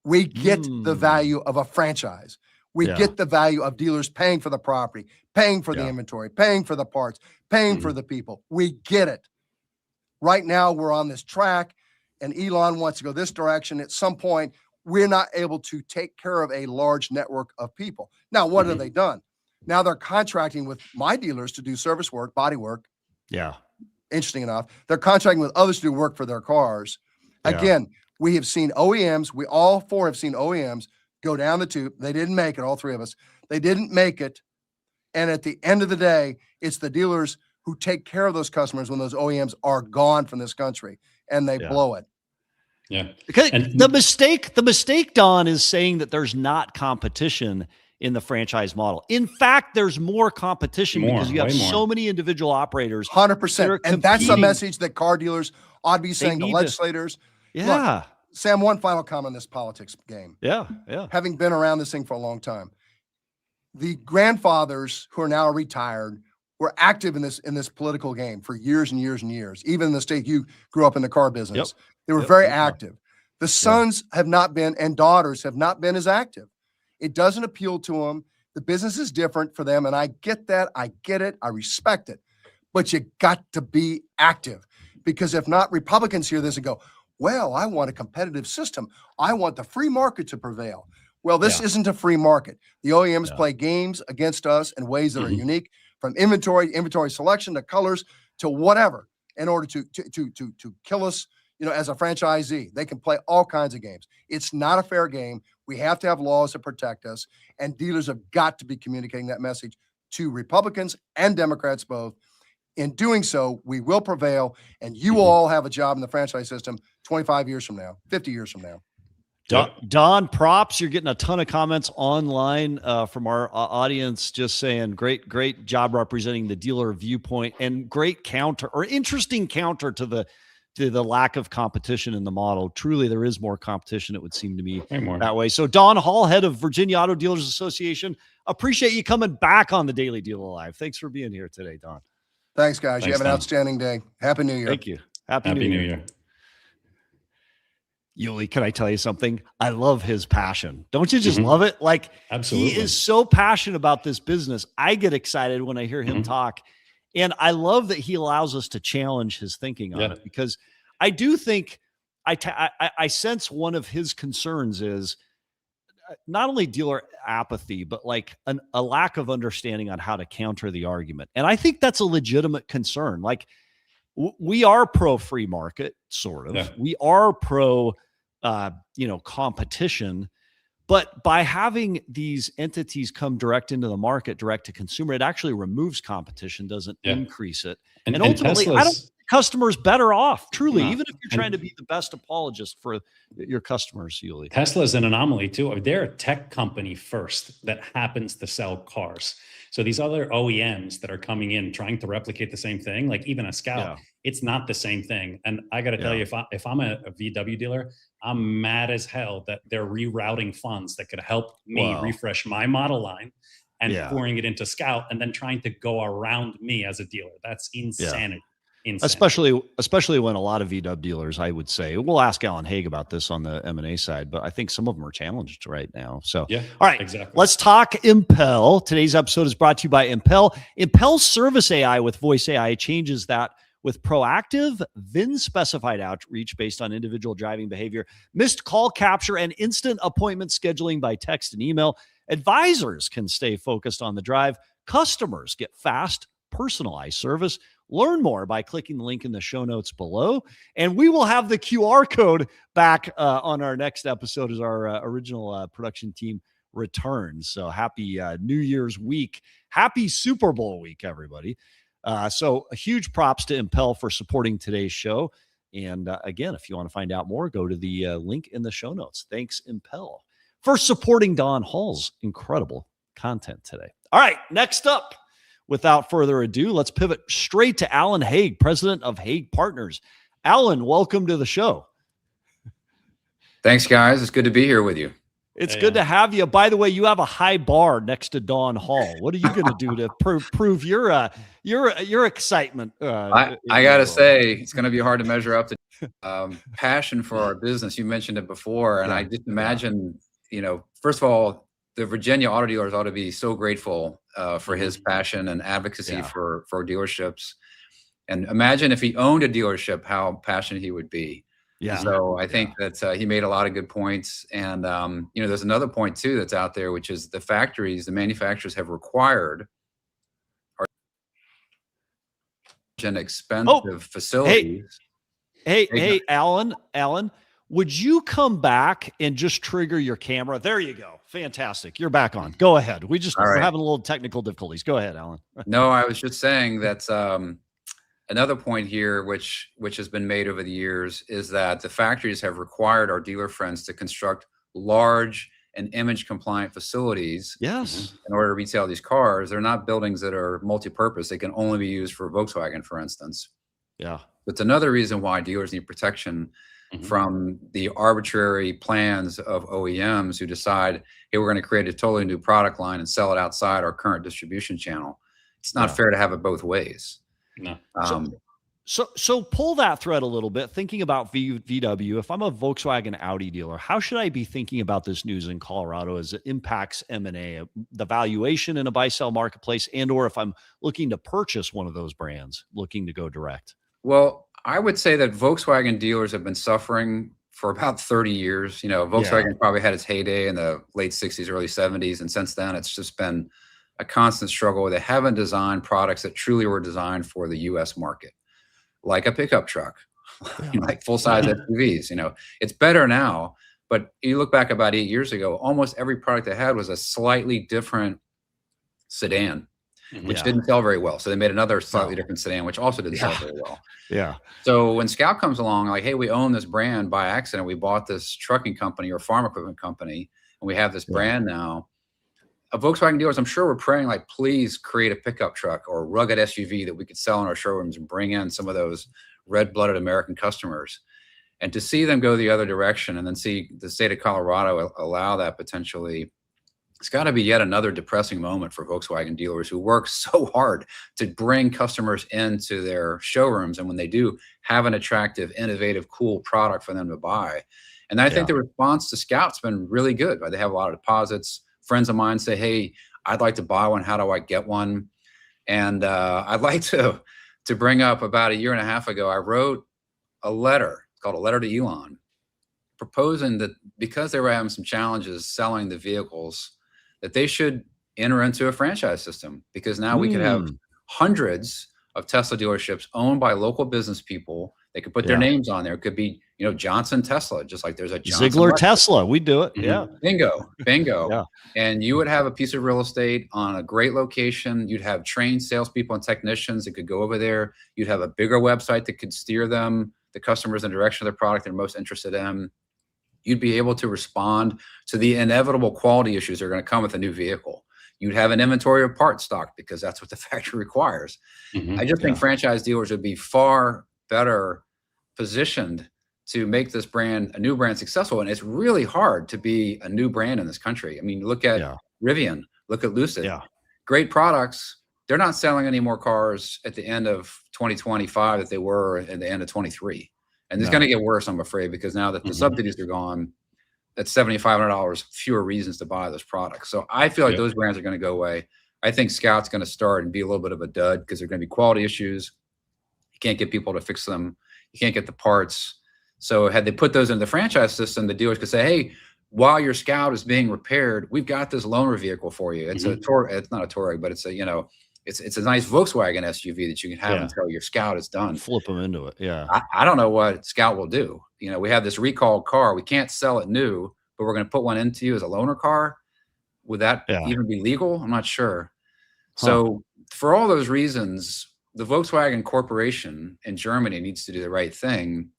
[SPEAKER 6] We get the value of a franchise. We get the value of dealers paying for the property, paying for the inventory, paying for the parts, paying for the people. We get it. Right now, we're on this track, and Elon wants to go this direction. At some point, we're not able to take care of a large network of people. Now, what have they done? Now they're contracting with my dealers to do service work, body work.
[SPEAKER 4] Yeah.
[SPEAKER 6] Interesting enough. They're contracting with others to do work for their cars. Again, we have seen OEMs, we all 4 have seen OEMs go down the tube. They didn't make it, all 3 of us. They didn't make it. And at the end of the day, it's the dealers who take care of those customers when those OEMs are gone from this country, and they blow it.
[SPEAKER 5] Yeah.
[SPEAKER 4] Because the mistake, Don, is saying that there's not competition in the franchise model. In fact, there's more competition because you have so many individual operators.
[SPEAKER 6] 100%. And that's a message that car dealers ought to be saying to legislators. Look, Sam, one final comment on this politics game.
[SPEAKER 4] Yeah.
[SPEAKER 6] Having been around this thing for a long time, the grandfathers who are now retired were active in this political game for years and years and years. Even in the state you grew up in the car business, they were very active. The sons have not been, and daughters have not been as active. It doesn't appeal to them. The business is different for them, and I get that. I get it. I respect it. But you got to be active, because if not, Republicans hear this and go, well, I want a competitive system. I want the free market to prevail. Well, this isn't a free market. The OEMs play games against us in ways that are unique, from inventory selection to colors to whatever, in order to kill us, as a franchisee. They can play all kinds of games. It's not a fair game. We have to have laws to protect us, and dealers have got to be communicating that message to Republicans and Democrats both. In doing so, we will prevail, and you will all have a job in the franchise system 25 years from now, 50 years from now.
[SPEAKER 4] Don, props. You're getting a ton of comments online from our audience just saying great job representing the dealer viewpoint, and great counter or interesting counter to the lack of competition in the model. Truly, there is more competition, it would seem to me that way. So Don Hall, head of Virginia Auto Dealers Association, appreciate you coming back on the Daily Dealer Live. Thanks for being here today, Don.
[SPEAKER 6] Thanks, guys. You have an outstanding day. Happy New Year.
[SPEAKER 4] Thank you. Happy New Year. Yuli, can I tell you something? I love his passion. Don't you just love it? Like,
[SPEAKER 5] absolutely.
[SPEAKER 4] He is so passionate about this business. I get excited when I hear him talk. And I love that he allows us to challenge his thinking on it, because I do think I sense one of his concerns is not only dealer apathy, but like a lack of understanding on how to counter the argument. And I think that's a legitimate concern. Like, we are pro free market, sort of. Yeah. We are pro, competition. But by having these entities come direct into the market, direct to consumer, it actually removes competition, doesn't increase it. And ultimately, I don't think customers better off, truly, even if you're trying to be the best apologist for your customers, Yuli.
[SPEAKER 5] Tesla's an anomaly too. They're a tech company first that happens to sell cars. So these other OEMs that are coming in trying to replicate the same thing, like even a Scout, it's not the same thing. And I got to tell you, if I'm a VW dealer, I'm mad as hell that they're rerouting funds that could help me refresh my model line and pouring it into Scout and then trying to go around me as a dealer. That's insanity.
[SPEAKER 4] Especially when a lot of VW dealers, I would say, we'll ask Alan Haig about this on the M&A side, but I think some of them are challenged right now. So, all right, exactly. Let's talk Impel. Today's episode is brought to you by Impel. Impel's service AI with voice AI changes that with proactive, VIN-specified outreach based on individual driving behavior, missed call capture, and instant appointment scheduling by text and email. Advisors can stay focused on the drive. Customers get fast, personalized service. Learn more by clicking the link in the show notes below. And we will have the QR code back on our next episode as our original production team returns. So happy New Year's week. Happy Super Bowl week, everybody. So a huge props to Impel for supporting today's show. And again, if you want to find out more, go to the link in the show notes. Thanks, Impel, for supporting Don Hall's incredible content today. All right, next up, without further ado, let's pivot straight to Alan Haig, president of Haig Partners. Alan, welcome to the show.
[SPEAKER 7] Thanks, guys. It's good to be here with you.
[SPEAKER 4] It's good to have you. By the way, you have a high bar next to Don Hall. What are you going to do to prove your excitement?
[SPEAKER 7] I got to say, it's going to be hard to measure up to passion for our business. You mentioned it before, and I just imagine, first of all, the Virginia auto dealers ought to be so grateful for his passion and advocacy for dealerships. And imagine if he owned a dealership, how passionate he would be. Yeah. So I think that he made a lot of good points. And, there's another point, too, that's out there, which is the manufacturers have required expensive facilities.
[SPEAKER 4] Hey, Alan, would you come back and just trigger your camera? There you go. Fantastic. You're back on. Go ahead. We're having a little technical difficulties. Go ahead, Alan.
[SPEAKER 7] No, I was just saying that another point here, which has been made over the years, is that the factories have required our dealer friends to construct large and image compliant facilities.
[SPEAKER 4] Yes.
[SPEAKER 7] In order to retail these cars. They're not buildings that are multi-purpose. They can only be used for Volkswagen, for instance.
[SPEAKER 4] Yeah.
[SPEAKER 7] It's another reason why dealers need protection from the arbitrary plans of OEMs who decide, hey, we're going to create a totally new product line and sell it outside our current distribution channel. It's not fair to have it both ways.
[SPEAKER 5] No.
[SPEAKER 4] So pull that thread a little bit, thinking about VW. If I'm a Volkswagen Audi dealer, how should I be thinking about this news in Colorado as it impacts M&A, the valuation in a buy-sell marketplace, and or if I'm looking to purchase one of those brands, looking to go direct?
[SPEAKER 7] Well, I would say that Volkswagen dealers have been suffering for about 30 years. Volkswagen probably had its heyday in the late 60s, early 70s. And since then, it's just been a constant struggle. They haven't designed products that truly were designed for the U.S. market, like a pickup truck, like full-size SUVs. It's better now, but you look back about 8 years ago, almost every product they had was a slightly different sedan. which didn't sell very well. So they made another slightly different sedan, which also didn't sell very well.
[SPEAKER 4] Yeah.
[SPEAKER 7] So when Scout comes along, like, hey, we own this brand by accident. We bought this trucking company or farm equipment company, and we have this brand now. Volkswagen dealers, I'm sure, were praying, like, please create a pickup truck or a rugged SUV that we could sell in our showrooms and bring in some of those red-blooded American customers. And to see them go the other direction and then see the state of Colorado allow that potentially, it's got to be yet another depressing moment for Volkswagen dealers who work so hard to bring customers into their showrooms. And when they do, have an attractive, innovative, cool product for them to buy. And I think the response to Scout's been really good. They have a lot of deposits. Friends of mine say, hey, I'd like to buy one. How do I get one? And I'd like to bring up, about a year and a half ago, I wrote a letter. It's called A Letter to Elon, proposing that because they were having some challenges selling the vehicles, that they should enter into a franchise system, because now we could have hundreds of Tesla dealerships owned by local business people. They could put their names on there. It could be, Johnson Tesla, just like there's a Johnson
[SPEAKER 4] Ziegler Tesla. We do it. Yeah.
[SPEAKER 7] Bingo. Yeah. And you would have a piece of real estate on a great location. You'd have trained salespeople and technicians that could go over there. You'd have a bigger website that could steer them, the customers, in the direction of the product they're most interested in. You'd be able to respond to the inevitable quality issues that are going to come with a new vehicle. You'd have an inventory of parts stock, because that's what the factory requires. I just think franchise dealers would be far better positioned to make this brand, a new brand, successful. And it's really hard to be a new brand in this country. I mean, look at Rivian, look at Lucid. Great products. They're not selling any more cars at the end of 2025 that they were at the end of 23. And it's going to get worse, I'm afraid, because now that the subsidies are gone, that's $7,500 fewer reasons to buy those products. So I feel like those brands are going to go away. I think Scout's going to start and be a little bit of a dud, because there are going to be quality issues. You can't get people to fix them. You can't get the parts. So had they put those in the franchise system, the dealers could say, hey, while your Scout is being repaired, we've got this loaner vehicle for you. It's it's not a Touareg, but it's a, it's a nice Volkswagen SUV that you can have until your Scout is done.
[SPEAKER 4] Flip them into it. Yeah.
[SPEAKER 7] I don't know what Scout will do. We have this recalled car. We can't sell it new, but we're going to put one into you as a loaner car. Would that even be legal? I'm not sure. So for all those reasons, the Volkswagen Corporation in Germany needs to do the right thing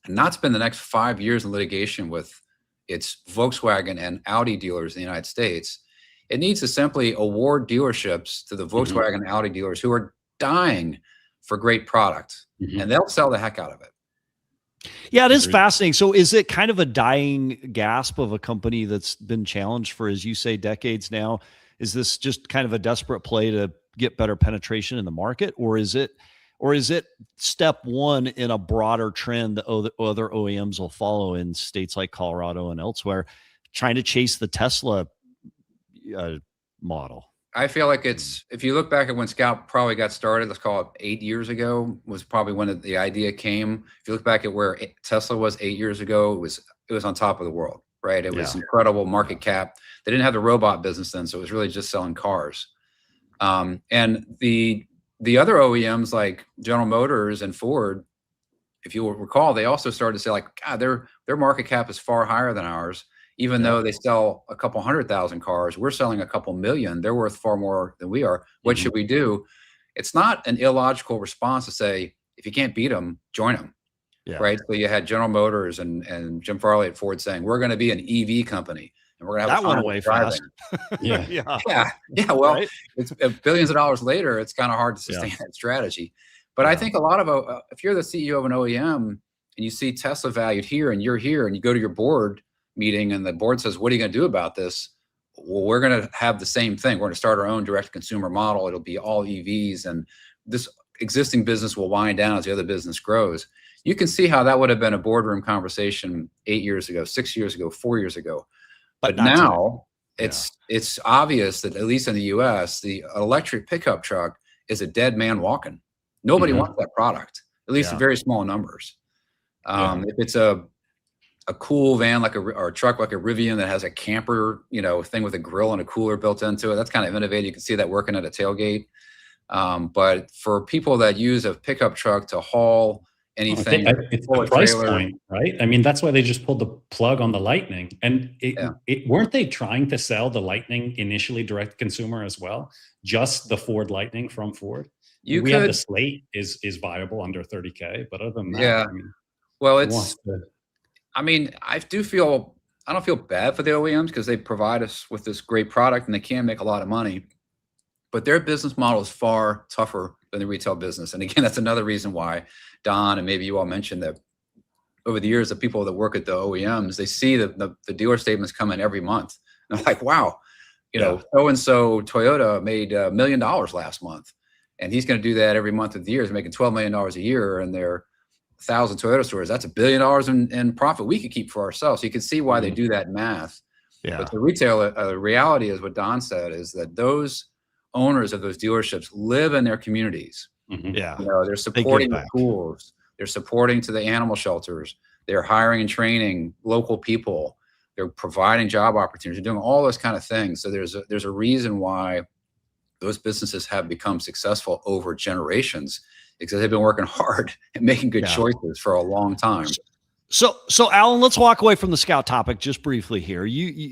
[SPEAKER 7] and not spend the next 5 years in litigation with its Volkswagen and Audi dealers in the United States. It needs to simply award dealerships to the Volkswagen and Audi dealers who are dying for great product, and they'll sell the heck out of it.
[SPEAKER 4] Yeah, it is fascinating. So is it kind of a dying gasp of a company that's been challenged for, as you say, decades now? Is this just kind of a desperate play to get better penetration in the market? Or is it step one in a broader trend that other OEMs will follow in states like Colorado and elsewhere, trying to chase the Tesla model?
[SPEAKER 7] I feel like it's, if you look back at when Scout probably got started, let's call it 8 years ago, was probably when the idea came. If you look back at where Tesla was 8 years ago, it was on top of the world, right? It was incredible market cap. They didn't have the robot business then, so it was really just selling cars. And the other OEMs like General Motors and Ford, if you will recall, they also started to say, like, God, their market cap is far higher than ours. Even though they sell a couple 100,000 cars, we're selling a couple million. They're worth far more than we are. What should we do? It's not an illogical response to say, if you can't beat them, join them. Right. So you had General Motors and Jim Farley at Ford saying, we're going to be an EV company. And we're going to have
[SPEAKER 4] that one away fast.
[SPEAKER 7] Yeah. Well, it's billions of dollars later, it's kind of hard to sustain that strategy. But I think a lot of, if you're the CEO of an OEM and you see Tesla valued here and you're here and you go to your board meeting and the board says, what are you going to do about this? Well, we're going to have the same thing. We're going to start our own direct consumer model. It'll be all EVs, and this existing business will wind down as the other business grows. You can see how that would have been a boardroom conversation 8 years ago, 6 years ago, 4 years ago. But now it's obvious that, at least in the US, the electric pickup truck is a dead man walking. Nobody wants that product, at least in very small numbers. If it's a cool van or a truck like a Rivian that has a camper, thing with a grill and a cooler built into it, that's kind of innovative. You can see that working at a tailgate. But for people that use a pickup truck to haul, anything.
[SPEAKER 5] It's the price point, right? I mean, that's why they just pulled the plug on the Lightning. And weren't they trying to sell the Lightning initially direct to consumer as well? Just the Ford Lightning from Ford? We have the Slate is viable under 30K, but other than that,
[SPEAKER 7] yeah.
[SPEAKER 5] I mean,
[SPEAKER 7] well, I don't feel bad for the OEMs because they provide us with this great product and they can make a lot of money, but their business model is far tougher than the retail business. And again, that's another reason why Don, and maybe you all mentioned that over the years, the people that work at the OEMs, they see the dealer statements come in every month. And I'm like, wow, so-and-so Toyota made $1 million last month. And he's going to do that every month of the year. He's making $12 million a year, and they're 1,000 Toyota stores. That's $1 billion in profit we could keep for ourselves. So you can see why they do that math. Yeah. But the retail reality is what Don said, is that those owners of those dealerships live in their communities.
[SPEAKER 4] Yeah,
[SPEAKER 7] they're supporting the schools. They're supporting to the animal shelters. They're hiring and training local people. They're providing job opportunities. They're doing all those kind of things. So there's a reason why those businesses have become successful over generations, because they've been working hard and making good choices for a long time.
[SPEAKER 4] So Alan, let's walk away from the Scout topic just briefly here.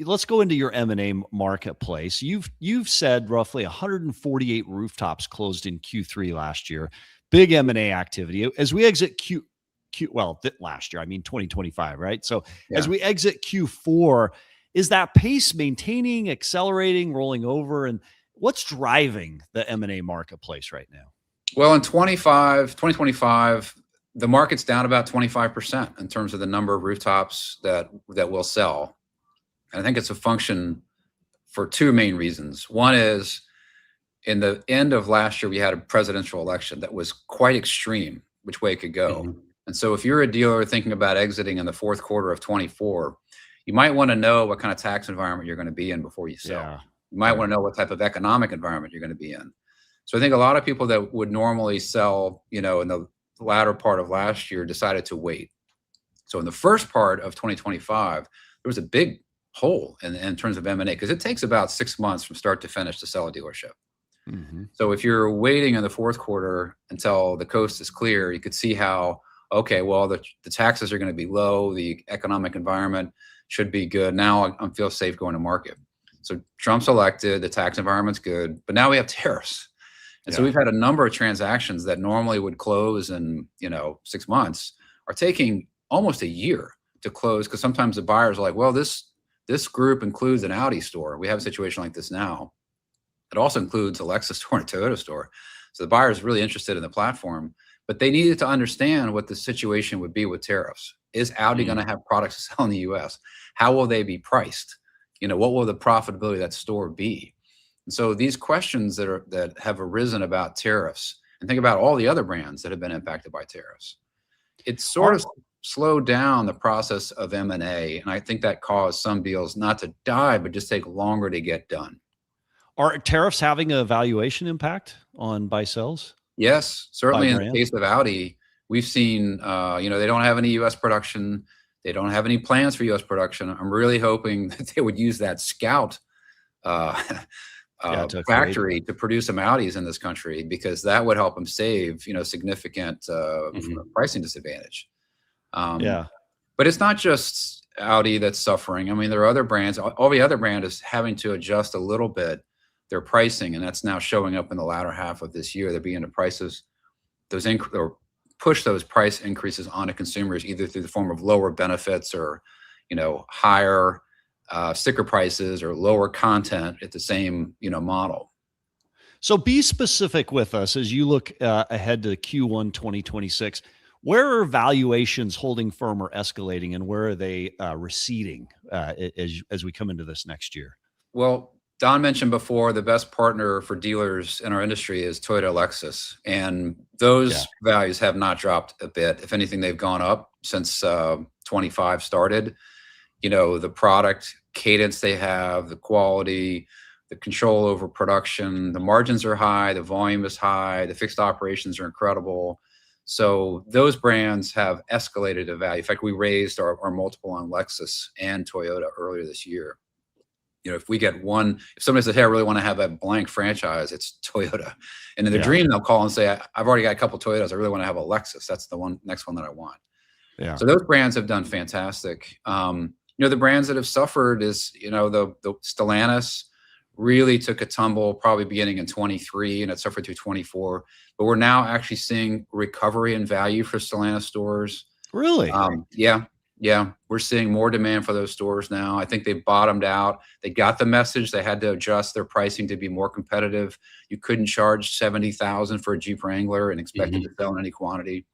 [SPEAKER 4] Let's go into your M&A marketplace. You've said roughly 148 rooftops closed in Q3 last year. Big M&A activity as we exit last year. I mean 2025, right? So as we exit Q4, is that pace maintaining, accelerating, rolling over, and what's driving the M&A marketplace right now?
[SPEAKER 7] Well, in 2025, the market's down about 25% in terms of the number of rooftops that will sell. And I think it's a function for two main reasons. One is, in the end of last year, we had a presidential election that was quite extreme, which way it could go. And so if you're a dealer thinking about exiting in the fourth quarter of 24, you might want to know what kind of tax environment you're going to be in before you sell. You might want to know what type of economic environment you're going to be in. So I think a lot of people that would normally sell, in the latter part of last year decided to wait. So in the first part of 2025, there was a big hole in terms of M&A, because it takes about 6 months from start to finish to sell a dealership. So if you're waiting in the fourth quarter until the coast is clear, you could see how, the taxes are going to be low, the economic environment should be good. Now I feel safe going to market. So Trump's elected, the tax environment's good, but now we have tariffs. And so we've had a number of transactions that normally would close in, 6 months are taking almost a year to close, because sometimes the buyers are like, well, this group includes an Audi store. We have a situation like this now. It also includes a Lexus store and a Toyota store. So the buyer is really interested in the platform, but they needed to understand what the situation would be with tariffs. Is Audi going to have products to sell in the US? How will they be priced? What will the profitability of that store be? And so these questions that have arisen about tariffs, and think about all the other brands that have been impacted by tariffs, it's sort of slowed down the process of M&A. And I think that caused some deals not to die, but just take longer to get done.
[SPEAKER 4] Are tariffs having a valuation impact on buy sells?
[SPEAKER 7] Yes, certainly in the case of Audi, we've seen, they don't have any U.S. production. They don't have any plans for U.S. production. I'm really hoping that they would use that Scout factory to produce some Audis in this country, because that would help them save, significant pricing disadvantage. But it's not just Audi that's suffering. I mean, there are other brands. All the other brand is having to adjust a little bit their pricing, and that's now showing up in the latter half of this year. They're beginning to push those price increases onto consumers, either through the form of lower benefits or, higher sticker prices or lower content at the same, model.
[SPEAKER 4] So be specific with us as you look ahead to Q1 2026. Where are valuations holding firm or escalating, and where are they receding as we come into this next year?
[SPEAKER 7] Well, Don mentioned before, the best partner for dealers in our industry is Toyota Lexus, and those values have not dropped a bit. If anything, they've gone up since 25 started. The product cadence they have, the quality, the control over production, the margins are high, the volume is high, the fixed operations are incredible. So those brands have escalated in value. In fact, we raised our multiple on Lexus and Toyota earlier this year. if we get one, if somebody says, hey, I really want to have a blank franchise, it's Toyota. And in the dream, they'll call and say, I've already got a couple Toyotas. I really want to have a Lexus. That's the next one that I want.
[SPEAKER 4] Yeah.
[SPEAKER 7] So those brands have done fantastic. The brands that have suffered is, the Stellantis really took a tumble probably beginning in 23 and it suffered through 24. But we're now actually seeing recovery in value for Stellantis stores.
[SPEAKER 4] Really?
[SPEAKER 7] Yeah. We're seeing more demand for those stores now. I think they bottomed out. They got the message. They had to adjust their pricing to be more competitive. You couldn't charge $70,000 for a Jeep Wrangler and expect it to sell in any quantity.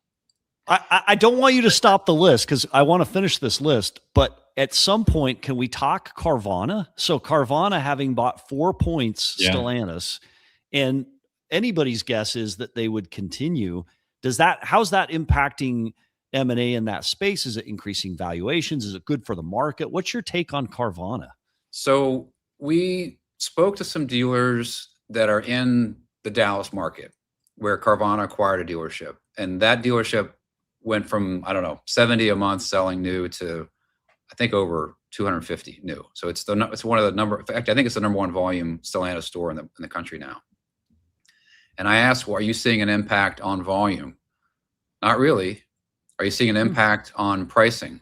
[SPEAKER 4] I don't want you to stop the list because I want to finish this list, but at some point, can we talk Carvana? So Carvana having bought 4 points, Stellantis, and anybody's guess is that they would continue. How's that impacting M&A in that space? Is it increasing valuations? Is it good for the market? What's your take on Carvana?
[SPEAKER 7] So we spoke to some dealers that are in the Dallas market where Carvana acquired a dealership, and that dealership went from, 70 a month selling new to, I think, over 250 new. So it's one of the number. In fact, I think it's the number one volume Stellantis store in the country now. And I asked, well, are you seeing an impact on volume? Not really. Are you seeing an impact on pricing?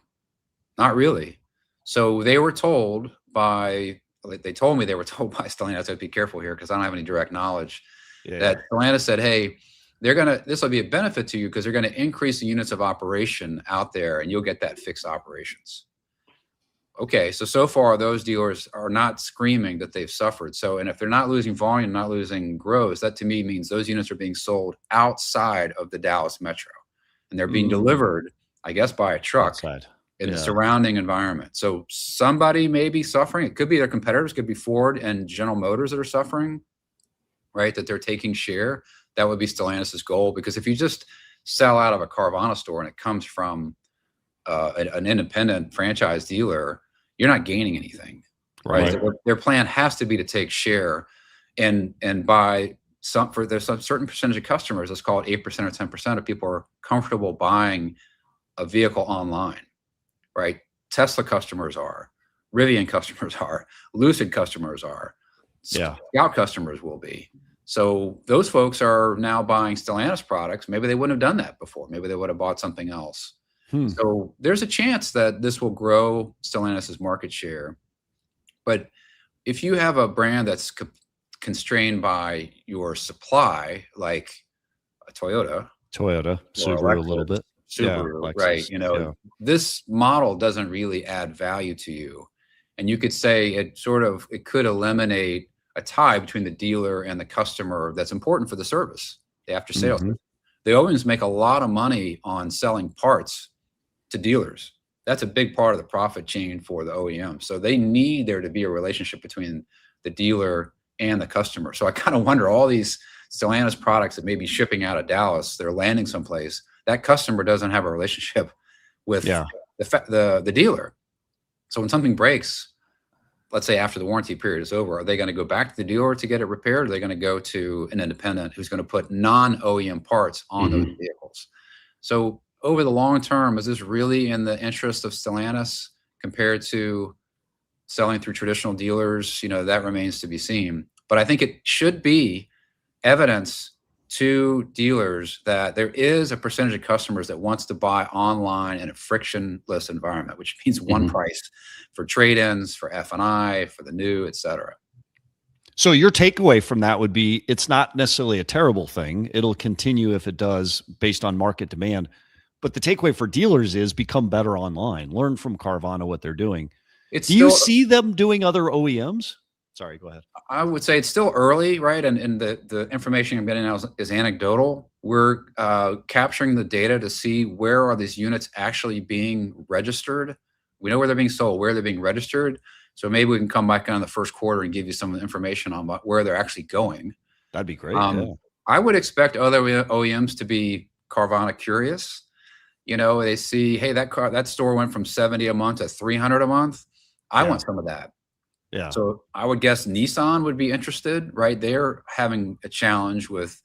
[SPEAKER 7] Not really. So they were told by Stellantis, I have to be careful here because I don't have any direct knowledge, that Stellantis said, hey, this will be a benefit to you because they're going to increase the units of operation out there and you'll get that fixed operations. Okay, so far those dealers are not screaming that they've suffered. And if they're not losing volume, not losing gross, that to me means those units are being sold outside of the Dallas metro. And they're being delivered, I guess, by a truck in the surrounding environment. So somebody may be suffering. It could be their competitors, could be Ford and General Motors that are suffering, right? That they're taking share. That would be Stellantis' goal. Because if you just sell out of a Carvana store and it comes from an independent franchise dealer, you're not gaining anything, right? Their plan has to be to take share and buy there's some certain percentage of customers, let's call it 8% or 10% of people are comfortable buying a vehicle online, right? Tesla customers are, Rivian customers are, Lucid customers are, Scout customers will be. So those folks are now buying Stellantis products. Maybe they wouldn't have done that before. Maybe they would have bought something else. So there's a chance that this will grow Stellantis' market share. But if you have a brand that's constrained by your supply, like a Toyota,
[SPEAKER 4] Subaru, a little bit.
[SPEAKER 7] Subaru, right? This model doesn't really add value to you. And you could say it could eliminate a tie between the dealer and the customer that's important for the service, the after sales. The OEMs make a lot of money on selling parts to dealers. That's a big part of the profit chain for the OEM. So they need there to be a relationship between the dealer and the customer. So I kind of wonder, all these Stellantis products that may be shipping out of Dallas, they're landing someplace, that customer doesn't have a relationship with the dealer. So when something breaks, let's say after the warranty period is over, are they going to go back to the dealer to get it repaired? Or are they going to go to an independent who's going to put non-OEM parts on those vehicles? So over the long term, is this really in the interest of Stellantis compared to selling through traditional dealers? That remains to be seen. But I think it should be evidence to dealers that there is a percentage of customers that wants to buy online in a frictionless environment, which means one price for trade-ins, for F&I, for the new, et cetera.
[SPEAKER 4] So your takeaway from that would be it's not necessarily a terrible thing. It'll continue if it does based on market demand. But the takeaway for dealers is become better online. Learn from Carvana what they're doing. Do you see them doing other OEMs? Sorry, go ahead.
[SPEAKER 7] I would say it's still early, right? And the information I'm getting now is anecdotal. We're capturing the data to see where are these units actually being registered. We know where they're being sold, where they're being registered. So maybe we can come back on the first quarter and give you some information on where they're actually going.
[SPEAKER 4] That'd be great.
[SPEAKER 7] I would expect other OEMs to be Carvana curious. They see, hey, that store went from 70 a month to 300 a month. I want some of that.
[SPEAKER 4] Yeah.
[SPEAKER 7] So I would guess Nissan would be interested, right? They're having a challenge with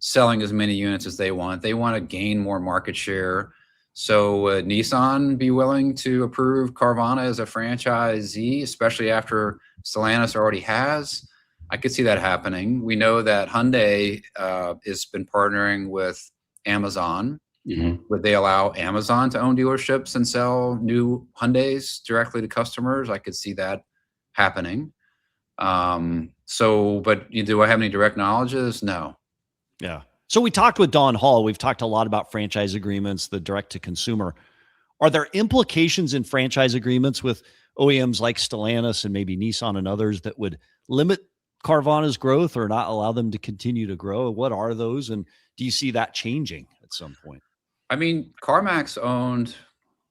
[SPEAKER 7] selling as many units as they want. They want to gain more market share. So would Nissan be willing to approve Carvana as a franchisee, especially after Stellantis already has? I could see that happening. We know that Hyundai has been partnering with Amazon. Would they allow Amazon to own dealerships and sell new Hyundais directly to customers? I could see that happening. But do I have any direct knowledge of this? No.
[SPEAKER 4] Yeah. So we talked with Don Hall. We've talked a lot about franchise agreements, the direct to consumer. Are there implications in franchise agreements with OEMs like Stellantis and maybe Nissan and others that would limit Carvana's growth or not allow them to continue to grow? What are those? And do you see that changing at some point?
[SPEAKER 7] I mean, CarMax owned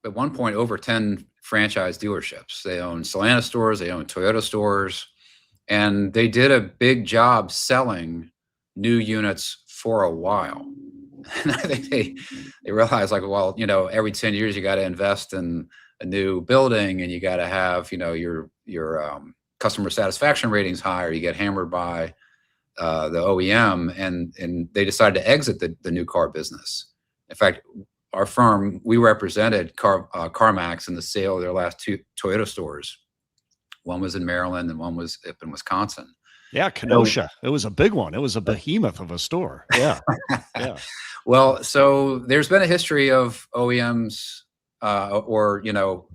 [SPEAKER 7] at one point over 10 franchise dealerships. They own Stellantis stores, they own Toyota stores, and they did a big job selling new units for a while. And I think they realized, like, well, every 10 years you got to invest in a new building, and you got to have, your customer satisfaction ratings higher. You get hammered by the OEM, and they decided to exit the new car business. In fact, our firm, we represented CarMax in the sale of their last 2 Toyota stores. One was in Maryland and one was up in Wisconsin.
[SPEAKER 4] Yeah, Kenosha. It was a big one. It was a behemoth of a store. Yeah. Yeah.
[SPEAKER 7] Well, so there's been a history of OEMs or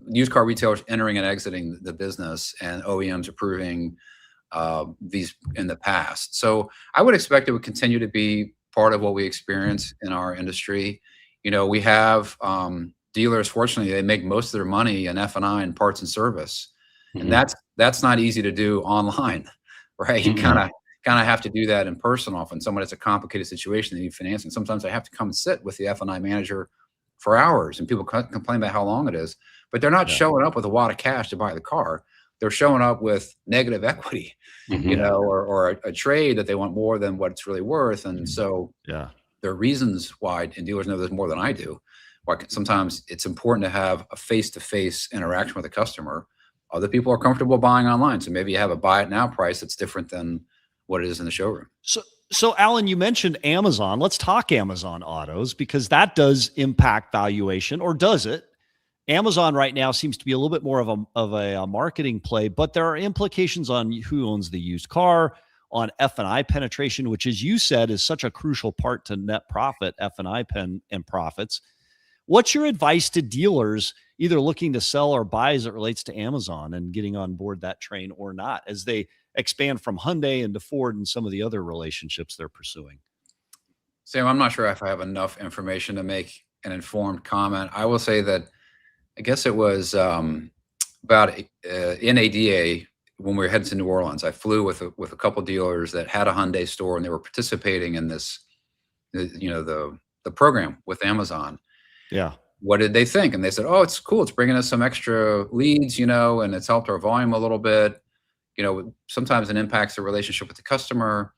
[SPEAKER 7] used car retailers entering and exiting the business, and OEMs approving these in the past. So I would expect it would continue to be part of what we experience in our industry. We have dealers, fortunately, they make most of their money in F&I and parts and service. And that's not easy to do online, right? You kind of have to do that in person often. Someone has a complicated situation, they need financing. Sometimes I have to come and sit with the F&I manager for hours, and people complain about how long it is, but they're not showing up with a wad of cash to buy the car. They're showing up with negative equity, or a trade that they want more than what it's really worth. And so there are reasons why, and dealers know this more than I do, why sometimes it's important to have a face-to-face interaction with a customer. Other people are comfortable buying online. So maybe you have a buy it now price that's different than what it is in the showroom.
[SPEAKER 4] So Alan, you mentioned Amazon. Let's talk Amazon autos, because that does impact valuation, or does it? Amazon right now seems to be a little bit more of a marketing play, but there are implications on who owns the used car, on F&I penetration, which, as you said, is such a crucial part to net profit, F&I pen and profits. What's your advice to dealers either looking to sell or buy as it relates to Amazon and getting on board that train or not, as they expand from Hyundai into Ford and some of the other relationships they're pursuing?
[SPEAKER 7] Sam, I'm not sure if I have enough information to make an informed comment. I will say that I guess it was about NADA when we were heading to New Orleans. I flew with a couple dealers that had a Hyundai store, and they were participating in this, the program with Amazon.
[SPEAKER 4] Yeah.
[SPEAKER 7] What did they think? And they said, "Oh, it's cool. It's bringing us some extra leads, and it's helped our volume a little bit. Sometimes it impacts the relationship with the customer."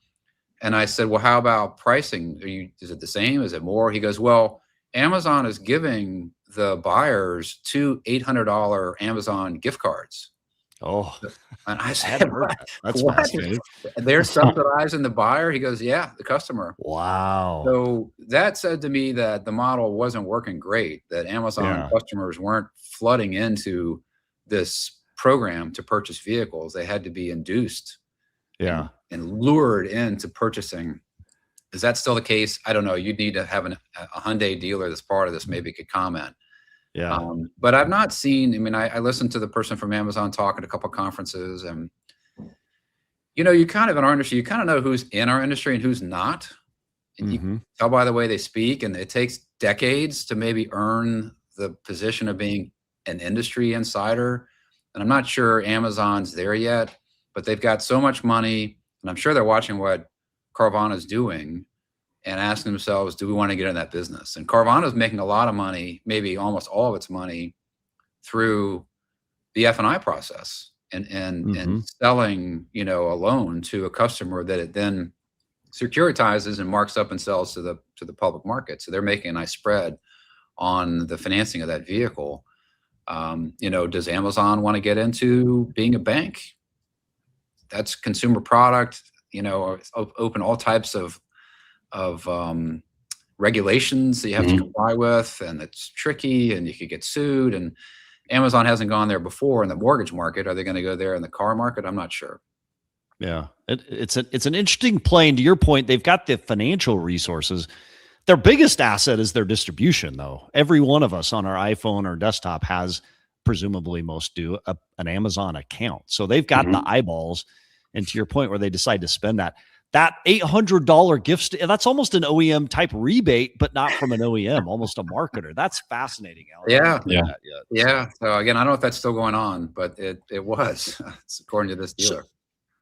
[SPEAKER 7] And I said, "Well, how about pricing? Is it the same? Is it more?" He goes, "Well, Amazon is giving the buyers 2 $800 Amazon gift cards."
[SPEAKER 4] Oh,
[SPEAKER 7] and I
[SPEAKER 4] I
[SPEAKER 7] said,
[SPEAKER 4] haven't heard that. That's
[SPEAKER 7] "What?
[SPEAKER 4] fascinating.
[SPEAKER 7] They're subsidizing the buyer?" He goes, "Yeah, the customer."
[SPEAKER 4] Wow.
[SPEAKER 7] So that said to me that the model wasn't working great, that Amazon customers weren't flooding into this program to purchase vehicles. They had to be induced and lured into purchasing. Is that still the case? I don't know. You'd need to have a Hyundai dealer that's part of this, maybe could comment.
[SPEAKER 4] Yeah.
[SPEAKER 7] But I've not seen, I listened to the person from Amazon talk at a couple of conferences, and, you kind of in our industry, you kind of know who's in our industry and who's not. And you can tell by the way they speak, and it takes decades to maybe earn the position of being an industry insider. And I'm not sure Amazon's there yet, but they've got so much money, and I'm sure they're watching what Carvana's doing and asking themselves, do we want to get in that business? And Carvana's making a lot of money, maybe almost all of its money, through the F&I process and selling, a loan to a customer that it then securitizes and marks up and sells to the public market. So they're making a nice spread on the financing of that vehicle. Does Amazon want to get into being a bank? That's consumer product, open all types of regulations that you have to comply with, and it's tricky, and you could get sued. And Amazon hasn't gone there before in the mortgage market. Are they going to go there in the car market? I'm not sure.
[SPEAKER 4] Yeah, it's an interesting play. And to your point, they've got the financial resources. Their biggest asset is their distribution, though. Every one of us on our iPhone or desktop has, presumably most do, an Amazon account. So they've got the eyeballs. And to your point, where they decide to spend that $800 gift, that's almost an OEM type rebate, but not from an OEM, almost a marketer. That's fascinating, Alan.
[SPEAKER 7] Yeah. So again, I don't know if that's still going on, but it was, according to this dealer.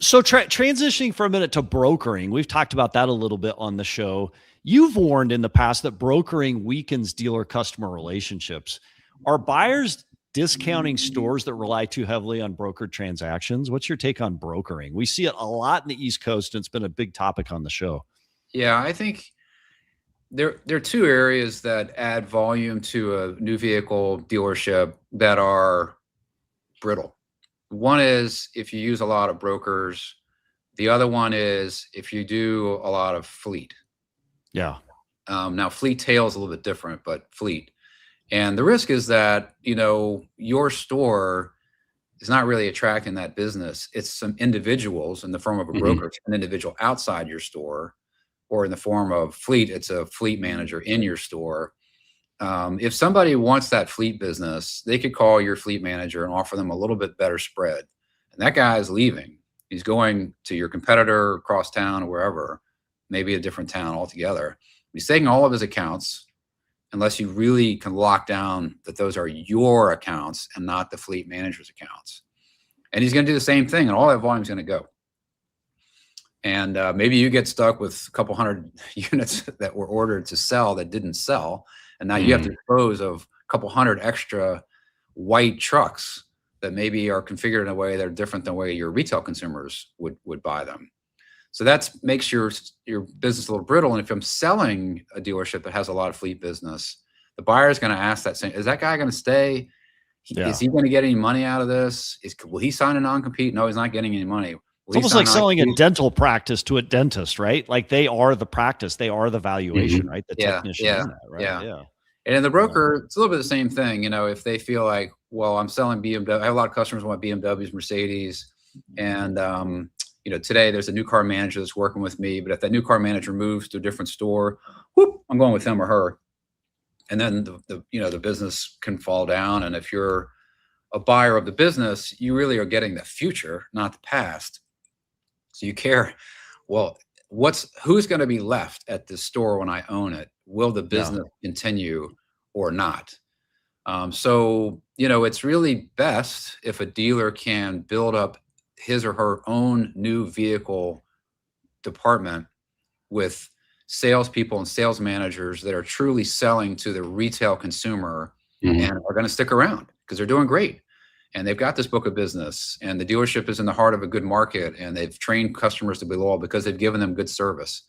[SPEAKER 4] So transitioning for a minute to brokering, we've talked about that a little bit on the show. You've warned in the past that brokering weakens dealer-customer relationships. Are buyers discounting stores that rely too heavily on brokered transactions? What's your take on brokering? We see it a lot in the East Coast, and it's been a big topic on the show.
[SPEAKER 7] Yeah, I think there are two areas that add volume to a new vehicle dealership that are brittle. One is if you use a lot of brokers. The other one is if you do a lot of fleet.
[SPEAKER 4] Yeah.
[SPEAKER 7] Now, fleet tail is a little bit different, but fleet. And the risk is that, your store is not really attracting that business. It's some individuals in the form of a broker, an individual outside your store, or in the form of fleet, it's a fleet manager in your store. If somebody wants that fleet business, they could call your fleet manager and offer them a little bit better spread. And that guy is leaving. He's going to your competitor across town or wherever, maybe a different town altogether. He's taking all of his accounts, unless you really can lock down that those are your accounts and not the fleet manager's accounts. And he's going to do the same thing, and all that volume is going to go. And maybe you get stuck with a couple hundred units that were ordered to sell that didn't sell. And now you have to dispose of a couple hundred extra white trucks that maybe are configured in a way that are different than the way your retail consumers would buy them. So that makes your business a little brittle. And if I'm selling a dealership that has a lot of fleet business, the buyer is going to ask that same, is that guy going to stay? Is he going to get any money out of this? Will he sign a non-compete? No, he's not getting any money.
[SPEAKER 4] It's almost like selling a dental practice to a dentist, right? Like they are the practice. They are the valuation, right? The technician in that, right?
[SPEAKER 7] Yeah. And in the broker, it's a little bit the same thing. If they feel like, well, I'm selling BMW. I have a lot of customers who want BMWs, Mercedes, and today there's a new car manager that's working with me, but if that new car manager moves to a different store, whoop, I'm going with him or her. And then the business can fall down. And if you're a buyer of the business, you really are getting the future, not the past. So you care, well, who's going to be left at this store when I own it? Will the business continue or not? So it's really best if a dealer can build up his or her own new vehicle department with salespeople and sales managers that are truly selling to the retail consumer and are going to stick around because they're doing great. And they've got this book of business, and the dealership is in the heart of a good market, and they've trained customers to be loyal because they've given them good service.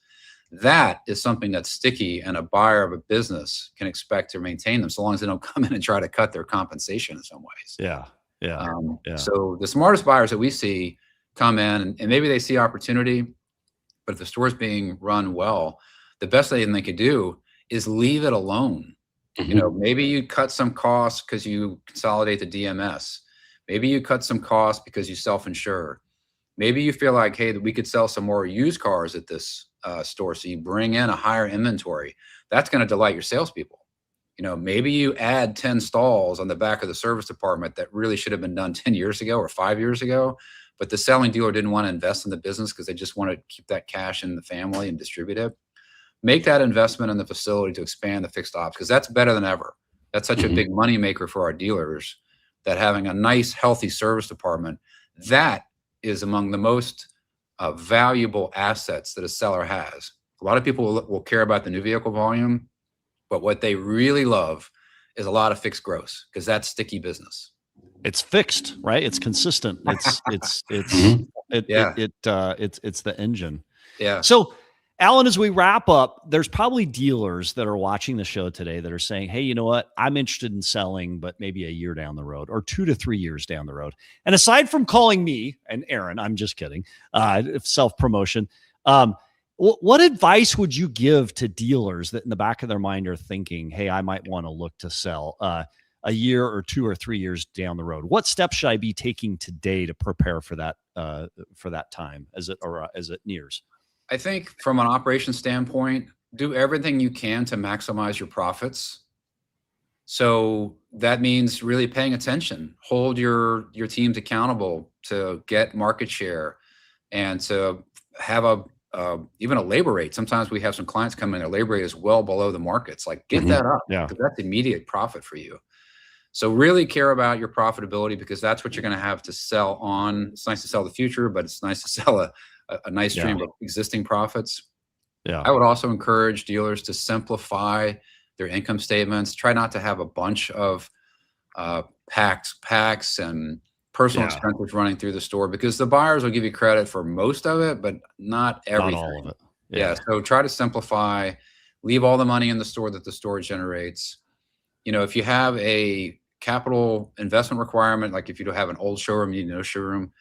[SPEAKER 7] That is something that's sticky, and a buyer of a business can expect to maintain them so long as they don't come in and try to cut their compensation in some ways.
[SPEAKER 4] Yeah.
[SPEAKER 7] So the smartest buyers that we see come in, and maybe they see opportunity, but if the store is being run well, the best thing they could do is leave it alone. Maybe you cut some costs because you consolidate the DMS. Maybe you cut some costs because you self-insure. Maybe you feel like, hey, we could sell some more used cars at this store. So you bring in a higher inventory. That's going to delight your salespeople. Maybe you add 10 stalls on the back of the service department that really should have been done 10 years ago or 5 years ago, but the selling dealer didn't want to invest in the business because they just want to keep that cash in the family and distribute it. Make that investment in the facility to expand the fixed ops, because that's better than ever. That's such a big money maker for our dealers, that having a nice, healthy service department, that is among the most valuable assets that a seller has. A lot of people will care about the new vehicle volume, but what they really love is a lot of fixed gross, because that's sticky business.
[SPEAKER 4] It's fixed, right? It's consistent. It's the engine.
[SPEAKER 7] Yeah.
[SPEAKER 4] So, Alan, as we wrap up, there's probably dealers that are watching the show today that are saying, hey, you know what? I'm interested in selling, but maybe a year down the road or 2 to 3 years down the road. And aside from calling me and Aaron, I'm just kidding, self-promotion, What advice would you give to dealers that in the back of their mind are thinking, hey, I might want to look to sell a year or 2 or 3 years down the road? What steps should I be taking today to prepare for that time as it nears?
[SPEAKER 7] I think from an operations standpoint, do everything you can to maximize your profits. So that means really paying attention, hold your teams accountable to get market share and to have even a labor rate. Sometimes we have some clients come in, their labor rate is well below the markets. Like get that up, because that's immediate profit for you. So really care about your profitability, because that's what you're going to have to sell on. It's nice to sell the future, but it's nice to sell a nice stream of existing profits.
[SPEAKER 4] Yeah.
[SPEAKER 7] I would also encourage dealers to simplify their income statements. Try not to have a bunch of packs and personal expenses running through the store, because the buyers will give you credit for most of it, but not everything.
[SPEAKER 4] Not all of it.
[SPEAKER 7] Yeah. So try to simplify, leave all the money in the store that the store generates. If you have a capital investment requirement, like if you don't have an old showroom, you need no showroom,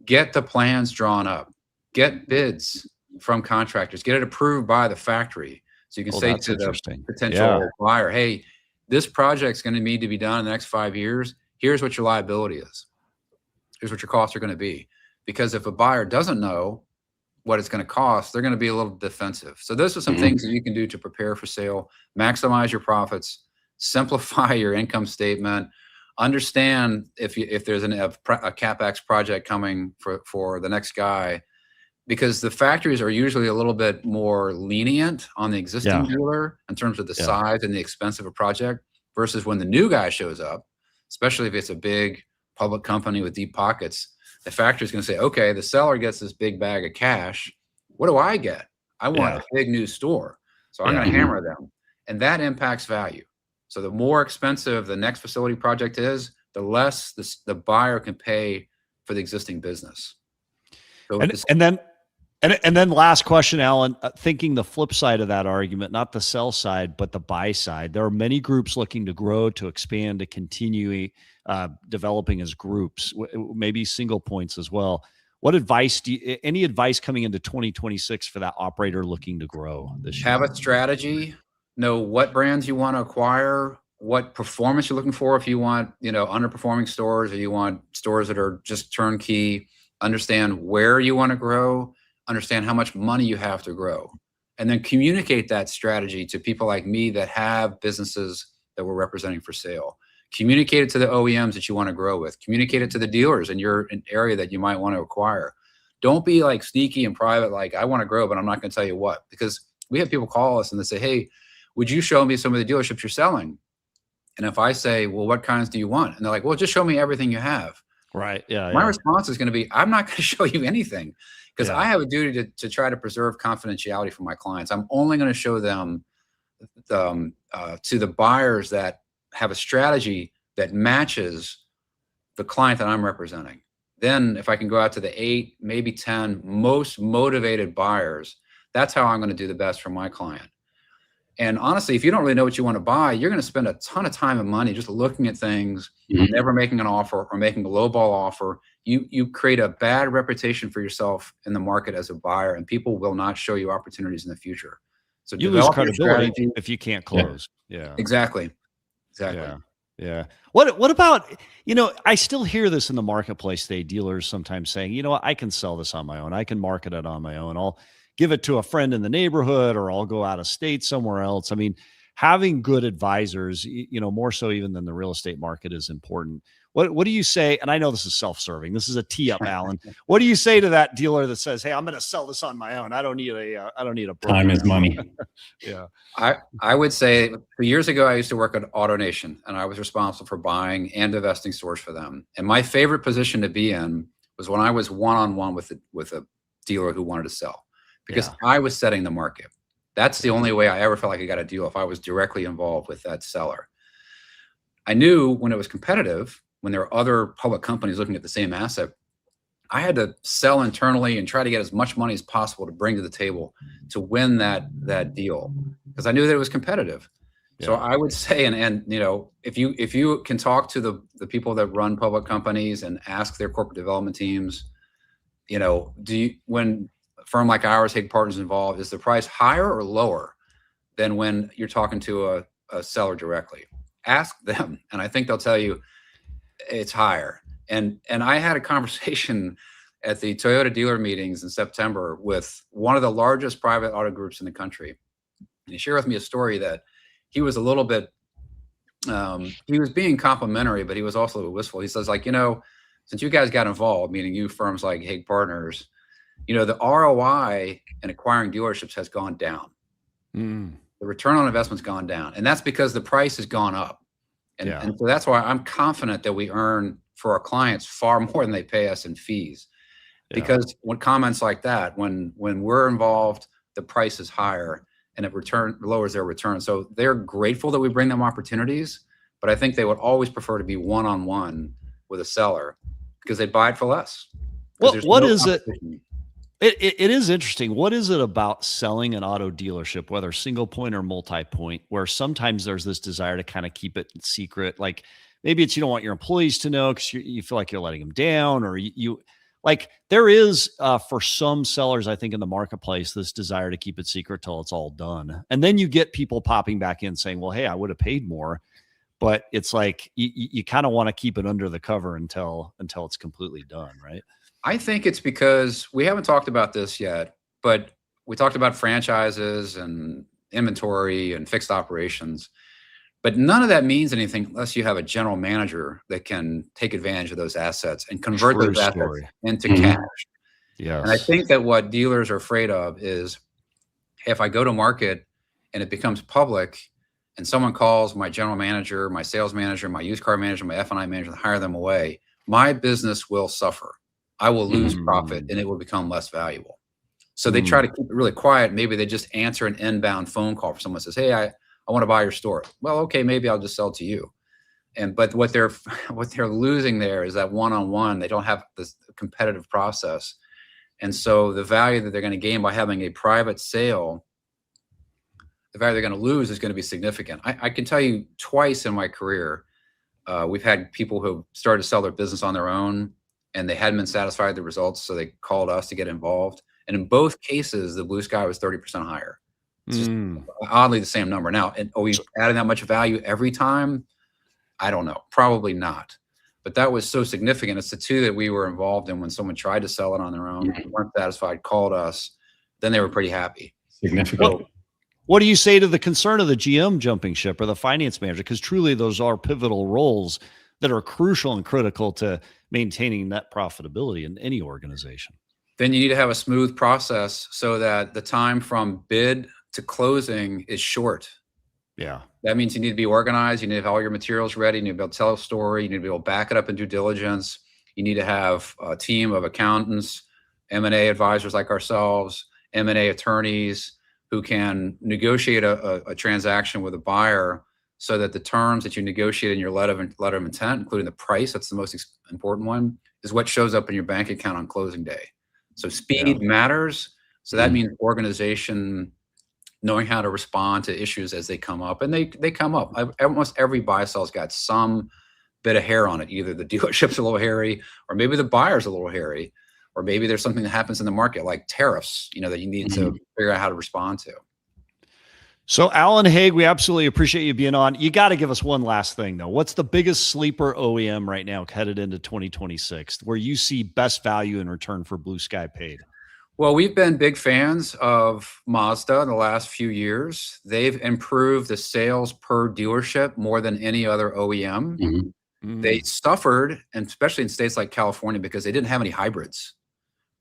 [SPEAKER 7] get the plans drawn up, get bids from contractors, get it approved by the factory. So you can say to the potential buyer, hey, this project's going to need to be done in the next 5 years. Here's what your liability is. Here's what your costs are going to be. Because if a buyer doesn't know what it's going to cost, they're going to be a little defensive. So those are some things that you can do to prepare for sale, maximize your profits, simplify your income statement, understand if there's a CapEx project coming for the next guy, because the factories are usually a little bit more lenient on the existing dealer in terms of the size and the expense of a project, versus when the new guy shows up, especially if it's a big public company with deep pockets. The factory is going to say, okay, the seller gets this big bag of cash. What do I get? I want a big new store. So I'm going to hammer them. And that impacts value. So the more expensive the next facility project is, the less the buyer can pay for the existing business. So
[SPEAKER 4] and then last question, Alan, thinking the flip side of that argument, not the sell side, but the buy side. There are many groups looking to grow, to expand, to continue developing as groups, maybe single points as well. What advice any advice coming into 2026 for that operator looking to grow this year?
[SPEAKER 7] Have a strategy, know what brands you want to acquire, what performance you're looking for. If you want, underperforming stores, or you want stores that are just turnkey, understand where you want to grow, understand how much money you have to grow, and then communicate that strategy to people like me that have businesses that we're representing for sale. Communicate it to the OEMs that you want to grow with. Communicate it to the dealers in your area that you might want to acquire. Don't be like sneaky and private, like I want to grow, but I'm not going to tell you what, because we have people call us and they say, hey, would you show me some of the dealerships you're selling? And if I say, well, what kinds do you want? And they're like, well, just show me everything you have.
[SPEAKER 4] Right. Yeah.
[SPEAKER 7] My response is going to be, I'm not going to show you anything, because I have a duty to try to preserve confidentiality for my clients. I'm only going to show them to the buyers that have a strategy that matches the client that I'm representing. Then if I can go out to the 8, maybe 10 most motivated buyers, that's how I'm going to do the best for my client. And honestly, if you don't really know what you want to buy, you're going to spend a ton of time and money just looking at things, never making an offer or making a lowball offer. You create a bad reputation for yourself in the market as a buyer, and people will not show you opportunities in the future. So
[SPEAKER 4] you lose credibility if you can't close. Yeah.
[SPEAKER 7] Exactly.
[SPEAKER 4] Yeah. What about, I still hear this in the marketplace today, dealers sometimes saying, I can sell this on my own. I can market it on my own. I'll give it to a friend in the neighborhood, or I'll go out of state somewhere else. I mean, having good advisors, more so even than the real estate market, is important. What do you say? And I know this is self-serving. This is a tee up, Alan. What do you say to that dealer that says, hey, I'm going to sell this on my own. I don't need a broker.
[SPEAKER 5] Time is money.
[SPEAKER 4] Yeah.
[SPEAKER 7] I would say years ago, I used to work at AutoNation, and I was responsible for buying and divesting stores for them. And my favorite position to be in was when I was one-on-one with a dealer who wanted to sell, because I was setting the market. That's the only way I ever felt like I got a deal, if I was directly involved with that seller. I knew when it was competitive, when there were other public companies looking at the same asset, I had to sell internally and try to get as much money as possible to bring to the table to win that deal, because I knew that it was competitive. Yeah. So I would say, and if you can talk to the people that run public companies and ask their corporate development teams, when firm like ours, Haig Partners involved, is the price higher or lower than when you're talking to a seller directly? Ask them, and I think they'll tell you it's higher. And I had a conversation at the Toyota dealer meetings in September with one of the largest private auto groups in the country. And he shared with me a story that he was a little bit, he was being complimentary, but he was also a little wistful. He says, like, since you guys got involved, meaning you firms like Haig Partners, the ROI in acquiring dealerships has gone down. The return on investment's gone down. And that's because the price has gone up. And so that's why I'm confident that we earn for our clients far more than they pay us in fees. Because when comments like that, when we're involved, the price is higher and it lowers their return. So they're grateful that we bring them opportunities, but I think they would always prefer to be one-on-one with a seller because they buy it for less.
[SPEAKER 4] What is it? It is interesting. What is it about selling an auto dealership, whether single point or multi-point, where sometimes there's this desire to kind of keep it secret? Like maybe it's you don't want your employees to know because you feel like you're letting them down, or you like there is for some sellers, I think in the marketplace, this desire to keep it secret till it's all done. And then you get people popping back in saying, well, hey, I would have paid more. But it's like you kind of want to keep it under the cover until it's completely done, right?
[SPEAKER 7] I think it's because we haven't talked about this yet, but we talked about franchises and inventory and fixed operations, but none of that means anything unless you have a general manager that can take advantage of those assets and convert those assets into cash.
[SPEAKER 4] Yes.
[SPEAKER 7] And I think that what dealers are afraid of is if I go to market and it becomes public and someone calls my general manager, my sales manager, my used car manager, my F&I manager, and hire them away, my business will suffer. I will lose profit and it will become less valuable. So they try to keep it really quiet. Maybe they just answer an inbound phone call for someone says, hey, I want to buy your store. Well, okay, maybe I'll just sell to you. But what they're losing there is that one-on-one. They don't have this competitive process. And so the value that they're going to gain by having a private sale, the value they're going to lose is going to be significant. I can tell you twice in my career, we've had people who started to sell their business on their own and they hadn't been satisfied with the results, so they called us to get involved. And in both cases, the blue sky was 30% higher. It's just oddly the same number. Now, are we adding that much value every time? I don't know. Probably not. But that was so significant. It's the two that we were involved in when someone tried to sell it on their own, weren't satisfied, called us, then they were pretty happy.
[SPEAKER 5] Significant.
[SPEAKER 4] What do you say to the concern of the GM jumping ship or the finance manager? Because truly those are pivotal roles that are crucial and critical to maintaining net profitability in any organization.
[SPEAKER 7] Then you need to have a smooth process so that the time from bid to closing is short.
[SPEAKER 4] Yeah.
[SPEAKER 7] That means you need to be organized. You need to have all your materials ready. You need to be able to tell a story. You need to be able to back it up in due diligence. You need to have a team of accountants, M&A advisors like ourselves, M&A attorneys who can negotiate a transaction with a buyer so that the terms that you negotiate in your letter of intent, including the price, that's the most important one, is what shows up in your bank account on closing day. So speed matters. So that means organization, knowing how to respond to issues as they come up. And they come up. Almost every buy-sell's got some bit of hair on it. Either the dealership's a little hairy, or maybe the buyer's a little hairy, or maybe there's something that happens in the market like tariffs, that you need to figure out how to respond to.
[SPEAKER 4] So Alan Haig, we absolutely appreciate you being on. You got to give us one last thing though. What's the biggest sleeper OEM right now headed into 2026 where you see best value in return for blue sky paid?
[SPEAKER 7] Well, we've been big fans of Mazda in the last few years. They've improved the sales per dealership more than any other OEM. They suffered, and especially in states like California, because they didn't have any hybrids,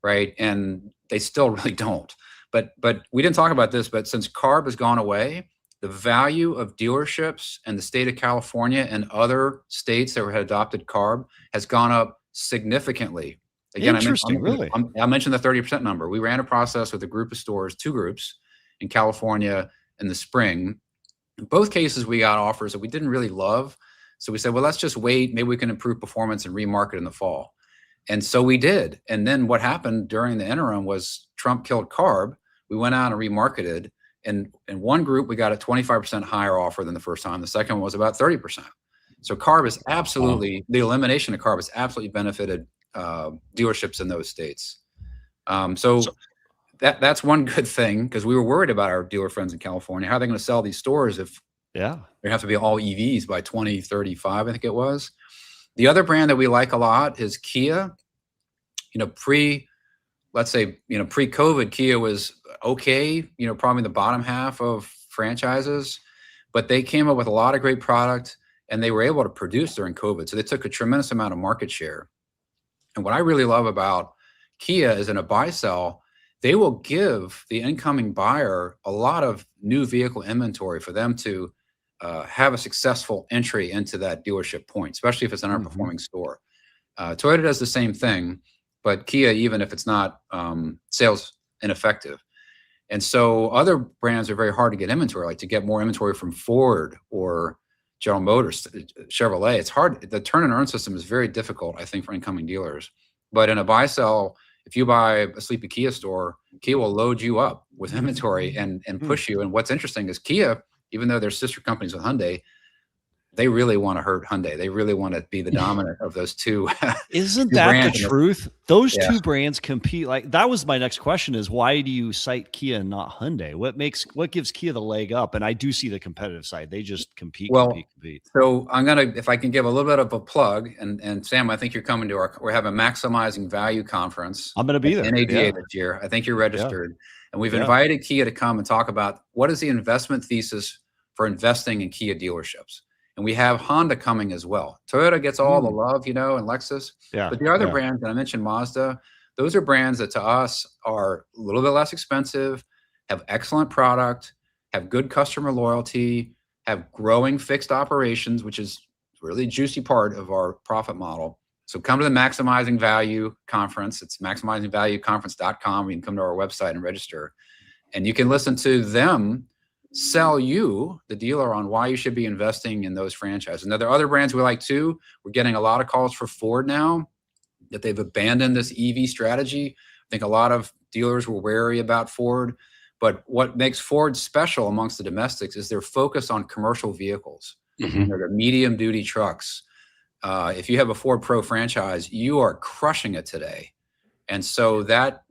[SPEAKER 7] right? And they still really don't. But we didn't talk about this, but since CARB has gone away, the value of dealerships in the state of California and other states that had adopted CARB has gone up significantly. Again,
[SPEAKER 4] interesting, really.
[SPEAKER 7] I mentioned the 30% number. We ran a process with a group of stores, 2 groups in California in the spring. In both cases, we got offers that we didn't really love. So we said, well, let's just wait. Maybe we can improve performance and remarket in the fall. And so we did. And then what happened during the interim was Trump killed CARB. We went out and remarketed. And in one group, we got a 25% higher offer than the first time. The second one was about 30%. So CARB is absolutely, the elimination of CARB has absolutely benefited dealerships in those states. So that's one good thing, because we were worried about our dealer friends in California. How are they going to sell these stores if they have to be all EVs by 2035, I think it was. The other brand that we like a lot is Kia. Let's say, pre-COVID, Kia was okay, probably the bottom half of franchises, but they came up with a lot of great product and they were able to produce during COVID. So they took a tremendous amount of market share. And what I really love about Kia is in a buy sell, they will give the incoming buyer a lot of new vehicle inventory for them to have a successful entry into that dealership point, especially if it's an underperforming store. Toyota does the same thing, but Kia, even if it's not sales ineffective. And so other brands are very hard to get inventory, like to get more inventory from Ford or General Motors, Chevrolet. It's hard. The turn and earn system is very difficult, I think, for incoming dealers. But in a buy sell, if you buy a sleepy Kia store, Kia will load you up with inventory and push you. And what's interesting is Kia, even though they're sister companies with Hyundai, they really want to hurt Hyundai. They really want to be the dominant of those two.
[SPEAKER 4] Isn't that the truth? Those two brands compete. Like, that was my next question, is why do you cite Kia and not Hyundai? What gives Kia the leg up? And I do see the competitive side. They just compete.
[SPEAKER 7] So if I can give a little bit of a plug, and Sam, I think you're coming to we're having a Maximizing Value conference.
[SPEAKER 4] I'm going to be there.
[SPEAKER 7] NADA this year. I think you're registered. And we've invited Kia to come and talk about what is the investment thesis for investing in Kia dealerships. And we have Honda coming as well. Toyota gets all the love, and Lexus. But the other brands, and I mentioned Mazda, those are brands that to us are a little bit less expensive, have excellent product, have good customer loyalty, have growing fixed operations, which is really a juicy part of our profit model. So come to the Maximizing Value Conference. It's maximizingvalueconference.com. You can come to our website and register. And you can listen to them sell you, the dealer, on why you should be investing in those franchises. Now, there are other brands we like too. We're getting a lot of calls for Ford now that they've abandoned this EV strategy. I think a lot of dealers were wary about Ford, but what makes Ford special amongst the domestics is their focus on commercial vehicles. They're medium duty trucks. If you have a Ford Pro franchise, you are crushing it today. And so that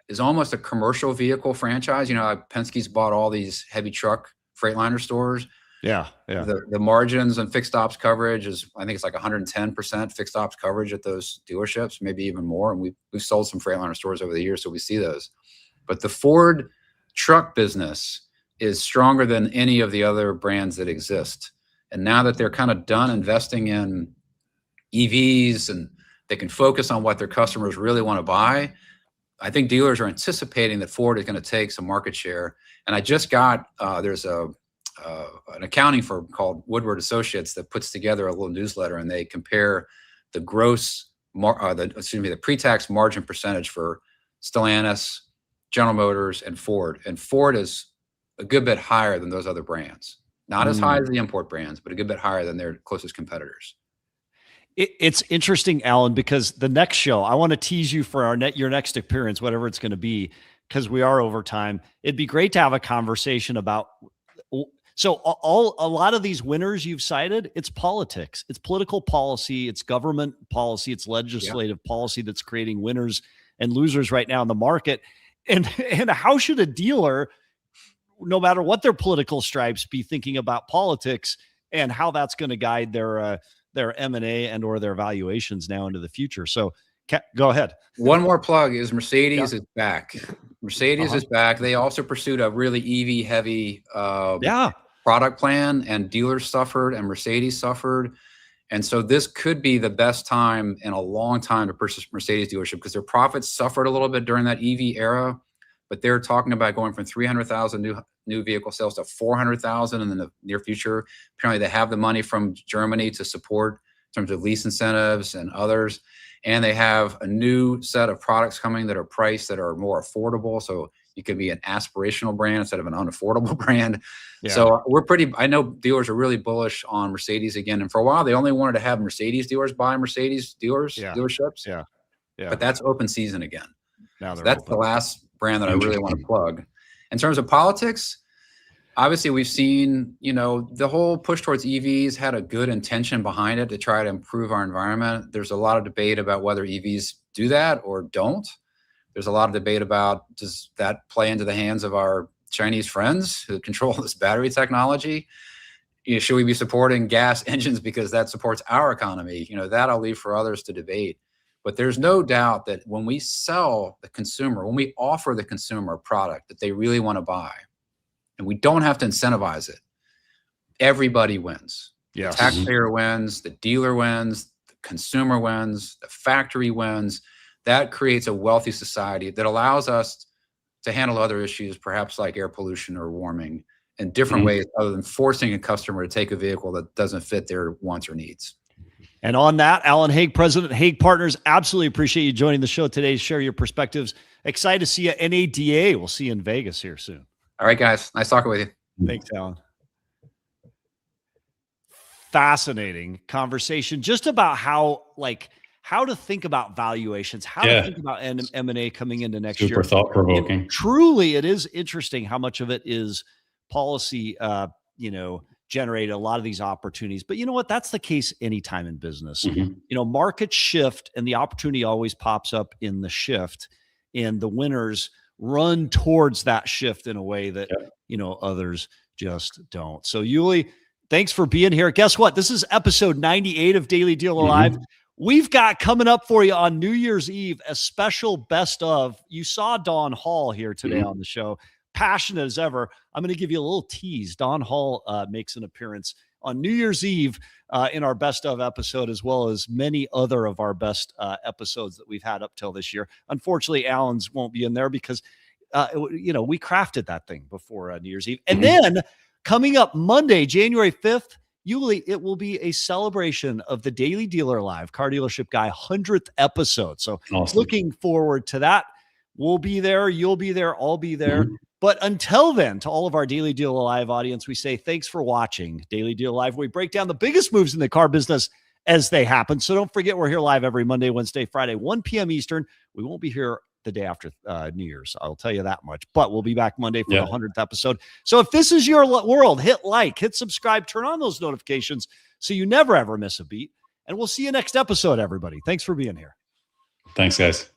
[SPEAKER 7] is almost a commercial vehicle franchise. Penske's bought all these heavy truck Freightliner stores. The margins and fixed ops coverage is, I think it's like 110% fixed ops coverage at those dealerships, maybe even more. And we've sold some Freightliner stores over the years, so we see those. But the Ford truck business is stronger than any of the other brands that exist. And now that they're kind of done investing in EVs and they can focus on what their customers really want to buy, I think dealers are anticipating that Ford is going to take some market share. And I just got, there's an accounting firm called Woodward Associates that puts together a little newsletter, and they compare the the pre-tax margin percentage for Stellantis, General Motors, and Ford. And Ford is a good bit higher than those other brands. Not as high as the import brands, but a good bit higher than their closest competitors.
[SPEAKER 4] It's interesting, Alan, because the next show, I want to tease you for your next appearance, whatever it's going to be, because we are over time. It'd be great to have a conversation about. So a lot of these winners you've cited, it's politics, it's political policy, it's government policy, it's legislative policy that's creating winners and losers right now in the market. And how should a dealer, no matter what their political stripes, be thinking about politics and how that's going to guide their M&A and or their valuations now into the future? So go ahead.
[SPEAKER 7] One more plug is Mercedes is back. Mercedes is back. They also pursued a really EV heavy product plan, and dealers suffered and Mercedes suffered. And so this could be the best time in a long time to purchase Mercedes dealership, because their profits suffered a little bit during that EV era, but they're talking about going from 300,000 new vehicle sales to 400,000 in the near future. Apparently they have the money from Germany to support in terms of lease incentives and others. And they have a new set of products coming that are priced that are more affordable. So you could be an aspirational brand instead of an unaffordable brand. So I know dealers are really bullish on Mercedes again. And for a while, they only wanted to have Mercedes dealers buy Mercedes dealerships. But that's open season again.
[SPEAKER 4] Now
[SPEAKER 7] so that's the last brand that I really want to plug. In terms of politics, obviously we've seen, the whole push towards EVs had a good intention behind it to try to improve our environment. There's a lot of debate about whether EVs do that or don't. There's a lot of debate about, does that play into the hands of our Chinese friends who control this battery technology? Should we be supporting gas engines because that supports our economy? That I'll leave for others to debate. But there's no doubt that when we sell the consumer, when we offer the consumer a product that they really want to buy, and we don't have to incentivize it, everybody wins.
[SPEAKER 4] Yes.
[SPEAKER 7] The taxpayer wins, the dealer wins, the consumer wins, the factory wins. That creates a wealthy society that allows us to handle other issues, perhaps like air pollution or warming, in different ways other than forcing a customer to take a vehicle that doesn't fit their wants or needs.
[SPEAKER 4] And on that, Alan Haig, President Haig Partners, absolutely appreciate you joining the show today to share your perspectives. Excited to see you at NADA. We'll see you in Vegas here soon.
[SPEAKER 7] All right, guys. Nice talking with you.
[SPEAKER 4] Thanks, Alan. Fascinating conversation just about how to think about valuations, how to think about M&A coming into next year.
[SPEAKER 5] Super thought-provoking.
[SPEAKER 4] Truly, it is interesting how much of it is policy, generate a lot of these opportunities. But you know what? That's the case anytime in business. Markets shift and the opportunity always pops up in the shift, and the winners run towards that shift in a way that, others just don't. So Yuli, thanks for being here. Guess what? This is episode 98 of Daily Dealer Live. We've got coming up for you on New Year's Eve, a special best of. You saw Don Hall here today on the show. Passionate as ever. I'm going to give you a little tease. Don Hall makes an appearance on New Year's Eve in our best of episode, as well as many other of our best episodes that we've had up till this year. Unfortunately, Alan's won't be in there because, we crafted that thing before New Year's Eve. And then coming up Monday, January 5th, Yuli, it will be a celebration of the Daily Dealer Live Car Dealership Guy 100th episode. So looking forward to that. We'll be there. You'll be there. I'll be there. But until then, to all of our Daily Dealer Live audience, we say thanks for watching Daily Dealer Live. We break down the biggest moves in the car business as they happen. So don't forget, we're here live every Monday, Wednesday, Friday, 1 p.m. Eastern. We won't be here the day after New Year's. I'll tell you that much. But we'll be back Monday for the 100th episode. So if this is your world, hit like, hit subscribe, turn on those notifications so you never, ever miss a beat. And we'll see you next episode, everybody. Thanks for being here.
[SPEAKER 5] Thanks, guys.